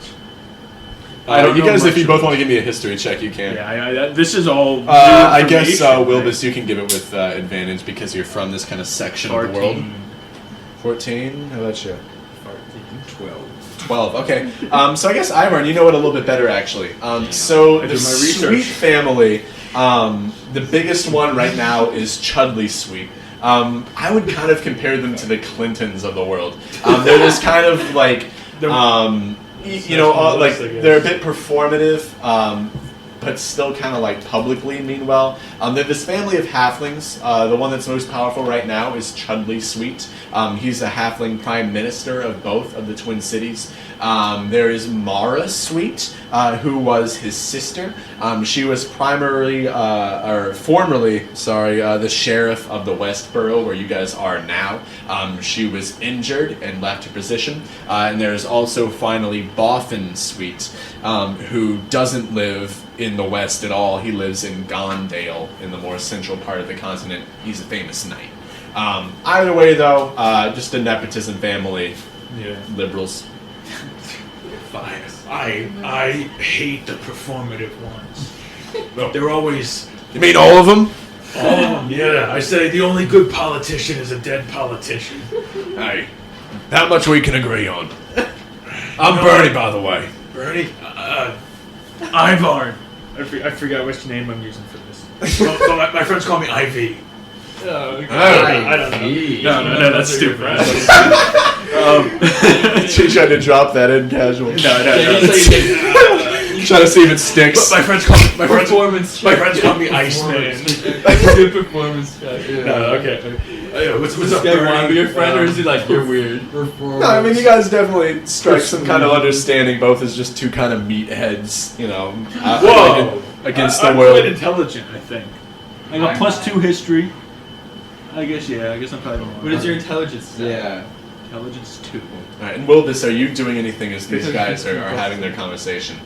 You guys, if you much both of- want to give me a history check, you can. Yeah, this is all. new I guess information, Wilbis, you can give it with advantage because you're from this kind of section of the world. 14. How about you? 12. Okay. So I guess Ivarn, you know it a little bit better actually. So I the did my research. Sweet family, the biggest one right now is Chudley Sweet. I would kind of compare them to the Clintons of the world. They're this kind of like, you know, like they're a bit performative, but still kind of like publicly mean well. They're this family of halflings. The one that's most powerful right now is Chudley Sweet. He's a halfling prime minister of both of the Twin Cities. There is Mara Sweet, who was his sister. She was formerly, the sheriff of the Westboro, where you guys are now. She was injured and left her position. And there's also finally Boffin Sweet, who doesn't live in the West at all. He lives in Gondale, in the more central part of the continent. He's a famous knight. Either way, though, just a nepotism family. Yeah. Liberals. I hate the performative ones. They're always. You mean all of them? Oh yeah, I say the only good politician is a dead politician. Hey, that much we can agree on. I'm Bernie, by the way. Bernie, Ivarn. I forgot which name I'm using for this. Well, my friends call me Ivy. I don't know. No, that's stupid. She tried to drop that in casual. No. Trying to see if it sticks. My friends call me Performance. my friends call me Iceman. Good performance check. No, okay. What's Does up, this guy want to Bernie? be your friend, or is he like, you're weird? No, I mean, you guys definitely strike some kind of understanding, both as just two kind of meatheads, you know, Whoa! against I'm the world. quite intelligent, I think. I got +2 history. I guess I'm probably more. What is your intelligence? Yeah. Intelligence 2. Alright, and Wilbis, are you doing anything as these guys are having their conversation?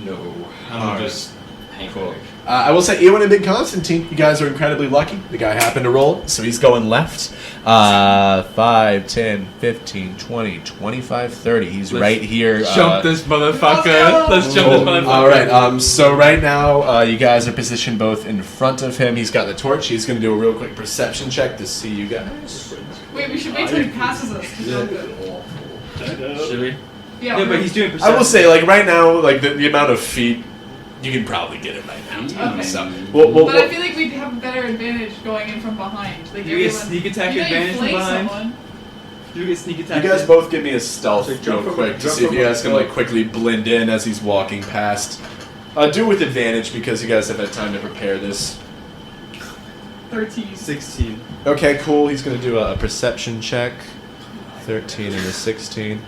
No. I'm Alright. just Cool. I will say, Eowyn and Big Constantine, you guys are incredibly lucky. The guy happened to roll, so he's going left. 5, 10, 15, 20, 25, 30. He's right here. Jump this motherfucker. Let's jump this motherfucker. Alright, so right now, you guys are positioned both in front of him. He's got the torch. He's going to do a real quick perception check to see you guys. Wait, we should wait till he passes us. 'cause we're good. Should we? Yeah, Yeah, but he's doing perception. I will say, like, right now, like, the amount of feet, you can probably get it right now. Okay. So, But I feel like we'd have a better advantage going in from behind. Like Do you get everyone- sneak attack you know, you advantage from flay behind? someone. Do we get sneak you attack? guys both give me a stealth So real jump from- quick to jump see if from you guys can above. like quickly blend in as he's walking past. Do it with advantage because you guys have had time to prepare this. 13. 16. Okay, cool. He's going to do a perception check. 13 and a 16.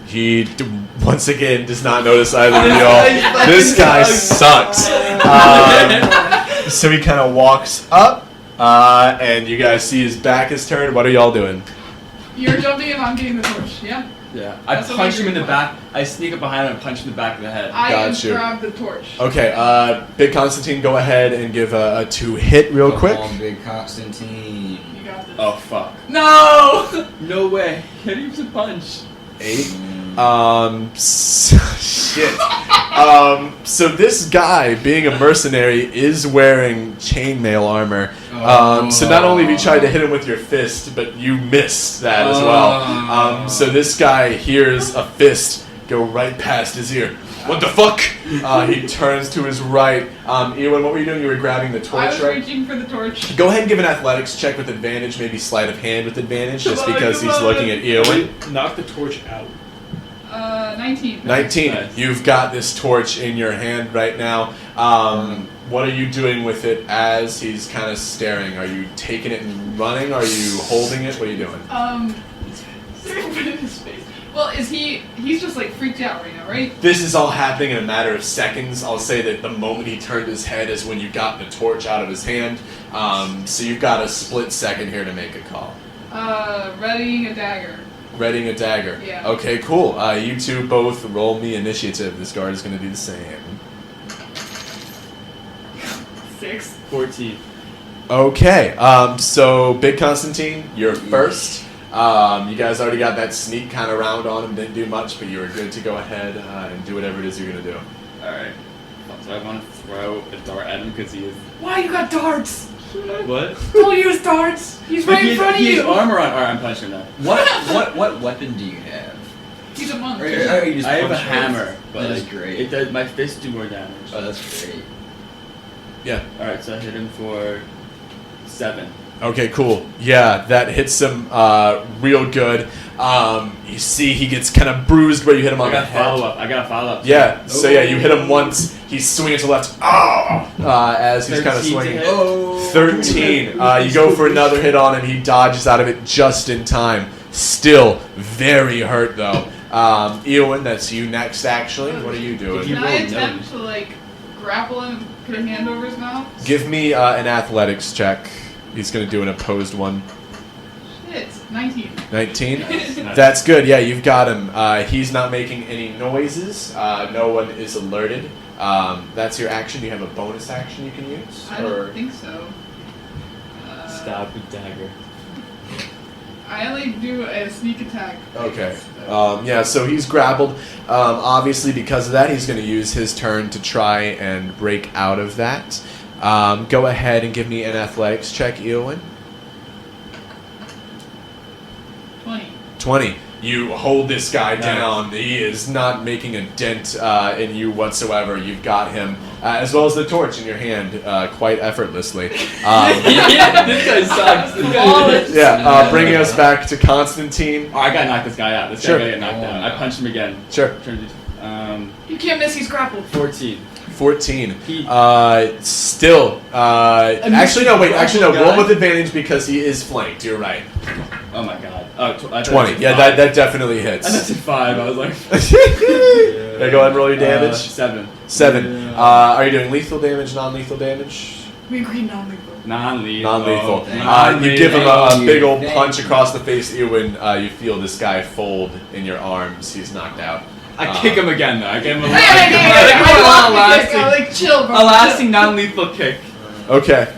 He once again does not notice either of y'all. This guy sucks. So he kind of walks up, and you guys see his back is turned. What are y'all doing? You're jumping and I'm getting the torch, yeah? Yeah. I That's what punch we him in the do. back. I sneak up behind him and punch him in the back of the head. I Got you. grab the torch. Okay, Big Constantine, go ahead and give a 2 hit real quick. Come on, Big Constantine. You got this. Oh fuck. No! No way. Hit him to punch. 8. Shit. So this guy, being a mercenary, is wearing chainmail armor. So not only have you tried to hit him with your fist, but you missed that as well. So this guy hears a fist go right past his ear. What the fuck? He turns to his right. Eowyn, what were you doing? You were grabbing the I torch, was right? reaching for the torch. Go ahead and give an athletics check with advantage, maybe sleight of hand with advantage, just Come on, because come he's on. looking at Eowyn. Knock the torch out. 19. 19. Nice. You've got this torch in your hand right now. What are you doing with it as he's kind of staring? Are you taking it and running? Are you holding it? What are you doing? Put it in his face. Well, he's just like freaked out right now, right? This is all happening in a matter of seconds. I'll say that the moment he turned his head is when you got the torch out of his hand. So you've got a split second here to make a call. Readying a dagger. Readying a dagger. Yeah. Okay, cool. You two both roll me initiative. This guard is going to do the same. 6. 14. Okay, so Big Constantine, you're first. You guys already got that sneak kind of round on him, didn't do much, but you were good to go ahead and do whatever it is you're going to do. Alright. So I want to throw a dart at him because he is. Why you got darts? What? Don't use darts. He's right in front of He has you. armor on. Alright, I'm punching him now. What weapon do you have? He's a monk. Or you just I have a punch him? hammer, but That is like, great. It does. My fists do more damage. Oh, that's great. Yeah. Alright, so I hit him for 7. Okay, cool. Yeah, that hits him real good. You see he gets kind of bruised where you hit him on I the got head. follow up. I got a follow up. Yeah, so yeah, you hit him once, he's swinging to the left, as he's kind of 13 to swinging. hit. Oh. 13. You go for another hit on him. He dodges out of it just in time. Still very hurt though. Eowyn, that's you next. Actually, what are you doing? Can I attempt to like grapple him, put a hand over his mouth? Give me an athletics check. He's gonna do an opposed one. Shit, 19. 19. That's good. Yeah, you've got him. He's not making any noises. No one is alerted. That's your action. Do you have a bonus action you can use? I don't think so. Stab with dagger. I only do a sneak attack. Okay. Yeah, so he's grappled. Obviously, because of that, he's going to use his turn to try and break out of that. Go ahead and give me an athletics check, Eowyn. 20. 20. You hold this guy down. He is not making a dent in you whatsoever. You've got him, as well as the torch in your hand, quite effortlessly. This guy sucks. This guy. Yeah, bringing us back to Constantine. Oh, I gotta knock this guy out. This Sure. guy gotta get knocked out. I punch him again. Sure. You can't miss, he's grappled. 14. 14. He- Still. Actually, no, wait. Actually, no. Roll guy? with advantage because he is flanked. You're right. Oh my god. Oh, I thought 20. it was Yeah, 5. that definitely I hits. thought it said 5. I was like. Yeah, go ahead and roll your damage. 7. 7. Are you doing lethal damage, non-lethal damage? We agree non-lethal. Non-lethal. Non-lethal. You give him a Thank big you. old Thank punch you. across the face, Eowyn. You feel this guy fold in your arms. He's knocked out. I kick him again though. I give him a Like, chill, bro. a lasting non-lethal kick. Okay.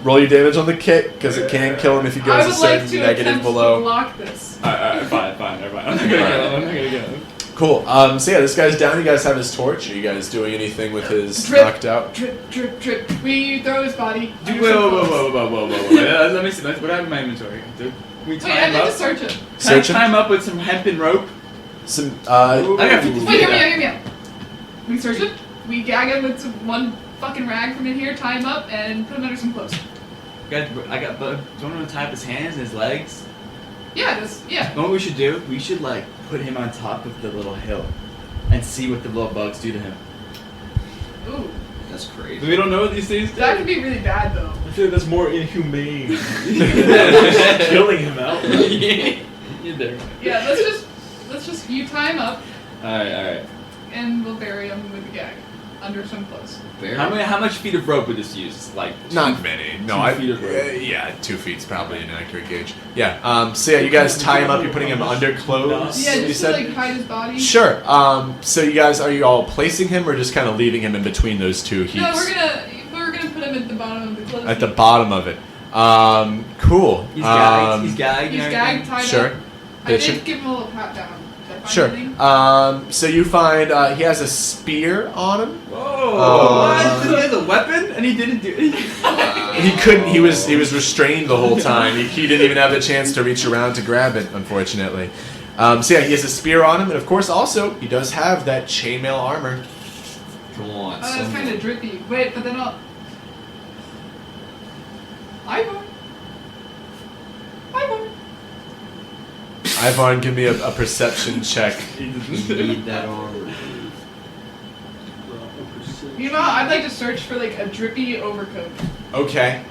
Roll your damage on the kick because it can kill him if he I goes a would like certain to negative attempt below. to block this. Alright, fine, never mind. I'm not gonna get him. Cool. So yeah, this guy's down. You guys have his torch. Are you guys doing anything with his Drip. knocked out? Drip, drip, drip. We throw his body. Whoa. Let me see. What happened to my inventory? Do we Wait, tie I him need to up? search him. Can I Search him? tie him up with some hempen rope? Some. I got 50 Wait, hear me out. We search him. We gag him with one fucking rag from in here, tie him up, and put him under some clothes. Do you want to tie up his hands and his legs? Yeah, yeah. You know what we should do? We should like put him on top of the little hill and see what the little bugs do to him. Ooh, That's crazy. We don't know what these things do. that could be really bad though. I feel like that's more inhumane. Killing him out. You're there. Yeah, let's just you tie him up, Alright. and we'll bury him with the gag under some clothes. How much feet of rope would this use? Like Not many. No, 2 feet of rope. yeah, 2 feet's probably an accurate gauge. Yeah. So yeah, you guys tie him up. You're putting him under clothes. Yeah, you just to like hide his body. Sure. So you guys, are you all placing him or just kind of leaving him in between those two heaps? No, we're gonna put him at the bottom of the clothes. At the bottom of it. Cool. He's gagged. He's gagged. He's and gagged, everything. tied Sure. up. I Pitch did him. give him a little pat down. Did I find Sure. anything? So you find he has a spear on him. Oh, what? He has a weapon and he didn't do it. He couldn't. He was restrained the whole time. He didn't even have the chance to reach around to grab it, unfortunately. So yeah, he has a spear on him, and of course, also he does have that chainmail armor. Come on. Oh, that's someone. kind of drippy. Wait, but then I'll. Ivarn. Ivarn, give me a perception check. You need that armor. You know, I'd like to search for like a drippy overcoat. Okay.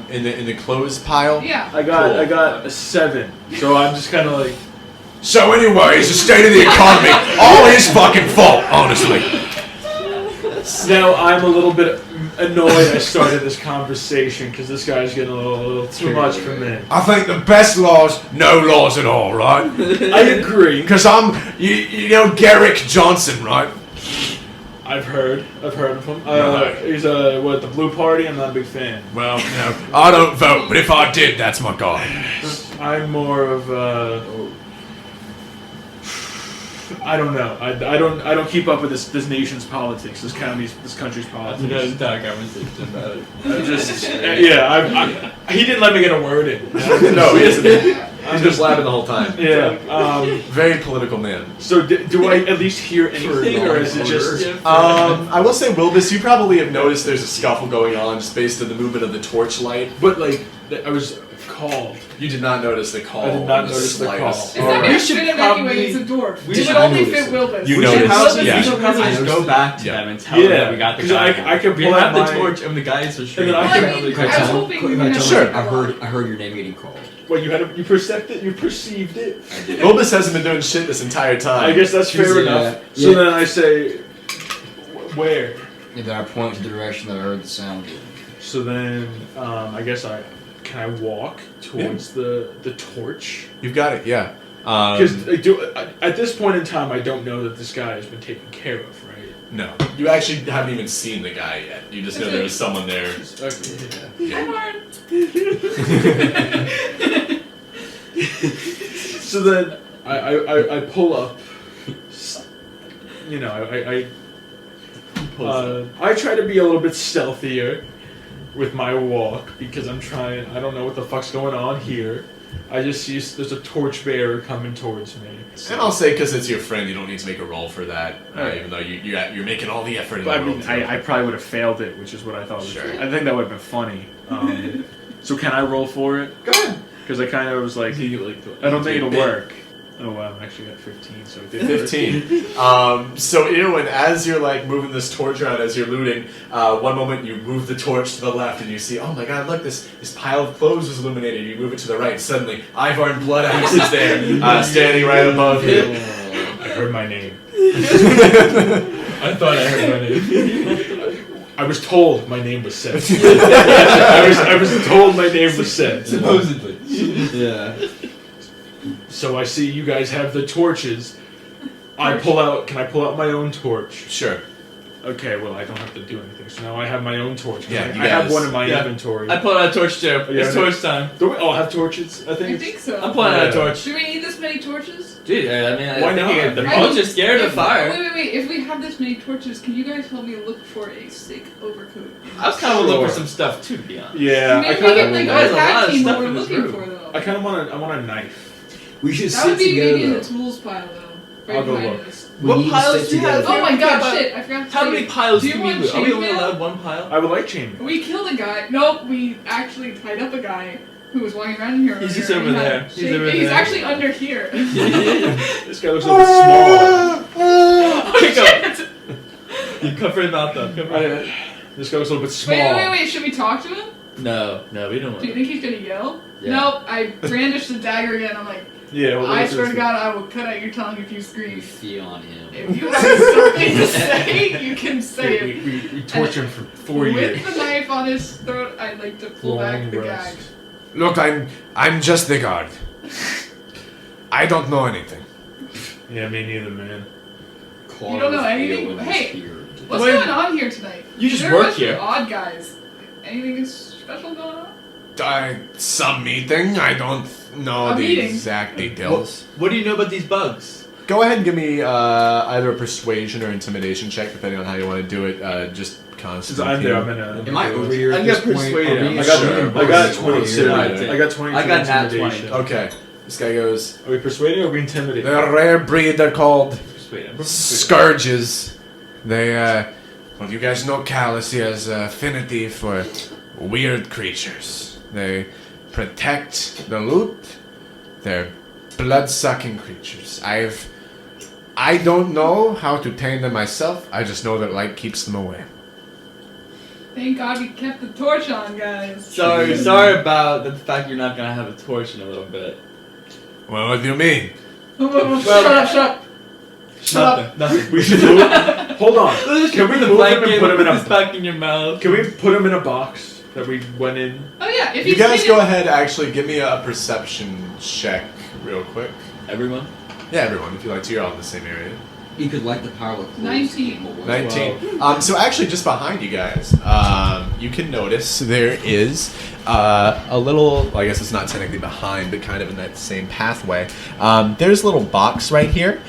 In the clothes pile. Yeah. I got a 7, so I'm just kind of like. So anyways, the state of the economy, all his fucking fault, honestly. Now I'm a little bit annoyed I started this conversation because this guy's getting a little too much for me. I think the best laws, no laws at all, right? I agree. Because you know Garrick Johnson, right? I've heard of him. Right. He's the Blue Party. I'm not a big fan. Well, you know, I don't vote, but if I did, that's my guy. I'm more of I don't know. I don't keep up with this nation's politics, this country's politics. entire conversation about it. I just he didn't let me get a word in. No, he isn't. He's just laughing the whole time. Yeah. Very political man. So do I at least hear anything, or is it just? I will say, Wilbis, you probably have noticed there's a scuffle going on just based on the movement of the torchlight. But like I was called. You did not notice the call. I did not in the notice the slightest. It's All not right. gonna We should fit him probably- anyway. He's a dwarf. we It should would only notice fit it. Wilbis. You We noticed. should probably, Yeah. we should probably just go back to Yeah. them and tell them that we got the 'cause guy. I could we pull have out the my- torch of the guys for sure. And then I Well, can- I mean, Can I I was tell hoping him? we Can I would tell Sure. him? I heard your name getting called. What you perceived it. I did. Wilbis hasn't been doing shit this entire time. I guess that's fair Yeah. enough. Yeah. So then I say, where? And then I point to the direction that I heard the sound. So then can I walk towards the torch? You've got it, yeah. Because at this point in time, I don't know that this guy has been taken care of, right? No. You actually haven't even seen the guy yet. You just know there was someone there. Ivarn. So then I pull up. You know, I try to be a little bit stealthier with my walk because I don't know what the fuck's going on here. I just see there's a torchbearer coming towards me. And I'll say, because it's your friend, you don't need to make a roll for that, Alright. even though you're making all the effort in the I world. mean, I probably would have failed it, which is what I thought was. Sure. I think that would have been funny. So can I roll for it? Go ahead. Because I kind of was like, I don't think it'll work. Oh wow, I actually got 15, so it did work. 15. So Eowyn, as you're like moving this torch around, as you're looting, one moment you move the torch to the left and you see, oh my god, look, this pile of clothes is illuminated. You move it to the right. Suddenly, Ivarn Bludaxe is there, standing right above you. I heard my name. I thought I heard my name. I was told my name was said. I was told my name was said. Supposedly. Yeah. So I see you guys have the torches. Can I pull out my own torch? Sure. Okay, well, I don't have to do anything. So now I have my own torch. Yeah, I you have guys- one in my yeah. inventory. I pulled out a torch too. It's torch time. Do we all have torches? I I think. think so. I'm pulling out a torch. Do we need this many torches? Dude, I mean, Why I think not? the I bugs mean, are scared of fire. Wait. If we have this many torches, can you guys help me look for a sick overcoat? I was kind of looking for Sure. some stuff too, to be honest. Yeah, Maybe I we kind can of. like There's a lot tag of team stuff what we're in this looking room. for though. I kind of want a knife. We should That sit would be together. maybe in the though. tools pile though. Right I'll go behind look. us. We What need to piles sit do you have? together. Oh my Yeah, god, but shit, I forgot to How say. many piles Do do you we want loot? Are we chain only mail? allowed one pile? I would like chain. We killed a guy. Nope, we actually tied up a guy who was walking around here. He's earlier, just over and he had there. He's chain- over He's there. actually under here. This guy looks a little small. You cover him out though. This guy looks a little bit small. Wait. Should we talk to him? No, we don't want Do you to. think he's gonna yell? Yeah. Nope. I brandished the dagger again. I'm like, Yeah. Well, I this swear is to the- God, I will cut out your tongue if you We scream. feel on him. If you have something to say, you can say it. We torture him for 4 With years. the knife on his throat, I'd like to pull back Long the rest. gag. Look, I'm just the guard. I don't know anything. Yeah, me neither, man. You don't know anything? Hey, what's Wait. going on here tonight? You just There are a work bunch of here. Odd guys. Anything special going on? Some meeting. I don't know A the meeting? exact details. What do you know about these bugs? Go ahead and give me either a persuasion or intimidation check, depending on how you want to do it. Just Since constant. I'm there, I'm in a. Am I over here at I'm this gonna point? persuade Are him. we I got, sure? I got Or 20. is too. it- I got 20. I got nat intimidation. 20. Okay. This guy goes. Are we persuading or are we intimidating? They're a rare breed. They're called Persuade him. scourges. They, well, you guys know Kallus. He has affinity for weird creatures. They protect the loot. They're blood-sucking creatures. I don't know how to tame them myself. I just know that light keeps them away. Thank God we kept the torch on, guys. Sorry about the fact you're not gonna have a torch in a little bit. Well, what do you mean? Shut up. Nothing. We should move. Hold on. Can we the move him blanket, and put him in this a? back in your mouth. Can we put him in a box that we went in? Oh yeah, if You he's guys hidden- go ahead. Actually, give me a perception check, real quick. Everyone? Yeah, everyone. If you like to, you're all in the same area. You could light the pile of clothes. 19. 19. So actually, just behind you guys, you can notice there is a little. Well, I guess it's not technically behind, but kind of in that same pathway. There's a little box right here.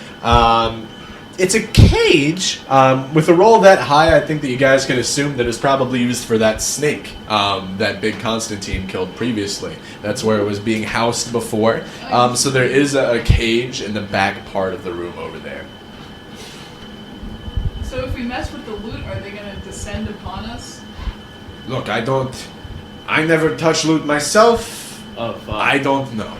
It's a cage with a roll that high. I think that you guys can assume that it's probably used for that snake that Bigg Constantine killed previously. That's where it was being housed before. So there is a cage in the back part of the room over there. So if we mess with the loot, are they gonna descend upon us? Look, I never touch loot myself. Oh, fuck. I don't know.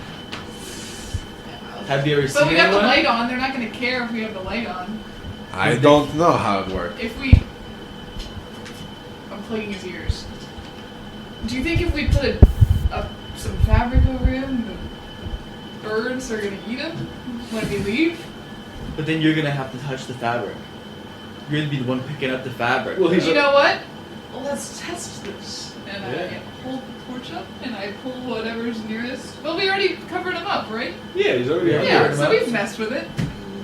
Have you ever But seen we got the anyone? light on. They're not gonna care if we have the light on. I don't know how it works. If we, I'm plugging his ears. Do you think if we put some fabric over him, the birds are gonna eat him when we leave? But then you're gonna have to touch the fabric. You're gonna be the one picking up the fabric. Well, he's You know what? Well, let's test this. And Yeah. I hold the torch up and I pull whatever's nearest. Well, we already covered him up, right? Yeah, he's already. Yeah, him so up. we've messed with it.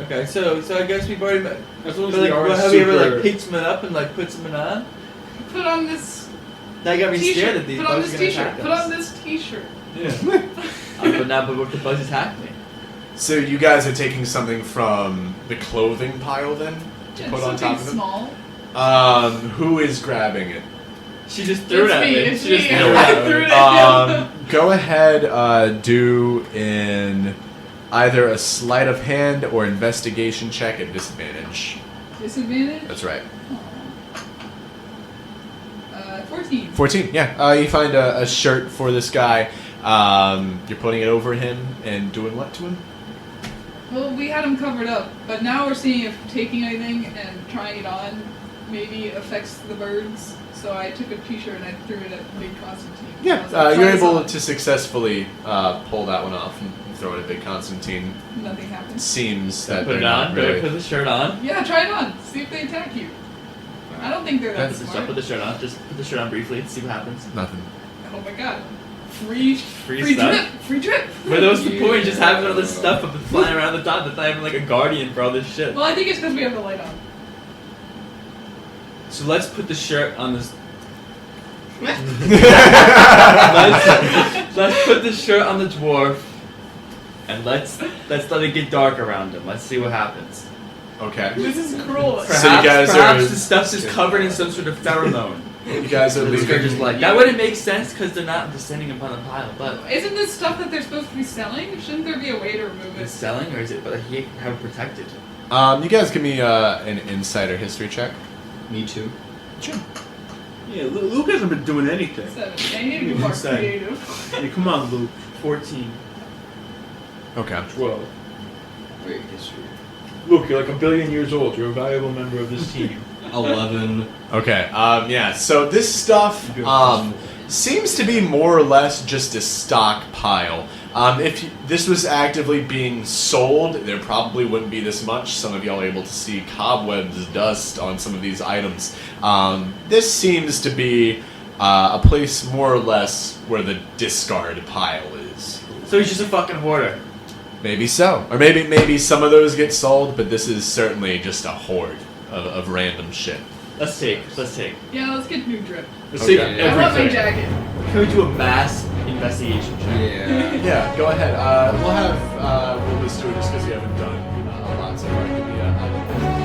Okay, so I guess we've already met. As long as But like, we are have you ever super- like picked someone up and like put someone on? Put on this That got me scared t-shirt. that these Put on bugs this are gonna t-shirt. attack Put us. on this t-shirt. Yeah. But now, but what the bugs attack me? So you guys are taking something from the clothing pile then to put on Something top of it? small. Who is grabbing it? She just threw it It's at me, me. it's She me. just You threw know it what? at I me. threw it at him. Go ahead, do in either a sleight of hand or investigation check at disadvantage. Disadvantage? That's right. 14. 14, yeah. You find a shirt for this guy. You're putting it over him and doing what to him? Well, we had him covered up, but now we're seeing if taking anything and trying it on maybe affects the birds. So I took a t-shirt and I threw it at Bigg Constantine. I was Yeah, like, "Try you're this able on." to successfully pull that one off and throw it at Bigg Constantine. Nothing happens. Seems that Put they're it not on. really. Put the shirt on. Yeah, try it on. See if they attack you. I don't think they're that Put smart. the shirt on. Just put the shirt on briefly. See what happens. Nothing. Oh my god. Free stuff? drip! Free drip! But that was the point. Just having all this stuff up and flying around the top. That's not even like a guardian for all this shit. Well, I think it's because we have the light on. So let's put the shirt on this. let's put the shirt on the dwarf, and let's let it get dark around him. Let's see what happens. Okay. This is cruel. Perhaps, So you guys perhaps are- the stuff's just covered in some sort of pheromone. You guys are This guy leaving. just like that wouldn't make sense because they're not descending upon a pile. But Isn't this stuff that they're supposed to be selling? Shouldn't there be a way to remove is it it? selling or is it? But he have it protected. You guys give me an insider history check. Me too. Yeah, Luke hasn't been doing anything. 7. I need to be more Inside. creative. Hey, come on, Luke. 14. Okay. 12. Wait, history. Luke, you're like a billion years old. You're a valuable member of this team. 11. Okay. Yeah. So this stuff seems to be more or less just a stockpile. If this was actively being sold, there probably wouldn't be this much. Some of y'all are able to see cobwebs, dust on some of these items. This seems to be a place more or less where the discard pile is. So he's just a fucking hoarder. Maybe so. Or maybe some of those get sold, but this is certainly just a hoard of random shit. Let's take. Yeah, let's get new drip. Let's take Okay. I want my everything. jacket. Can we do a mass investigation check? Yeah. Yeah, go ahead. We'll have Wilbis do it just because you haven't done a lot so far. Give me a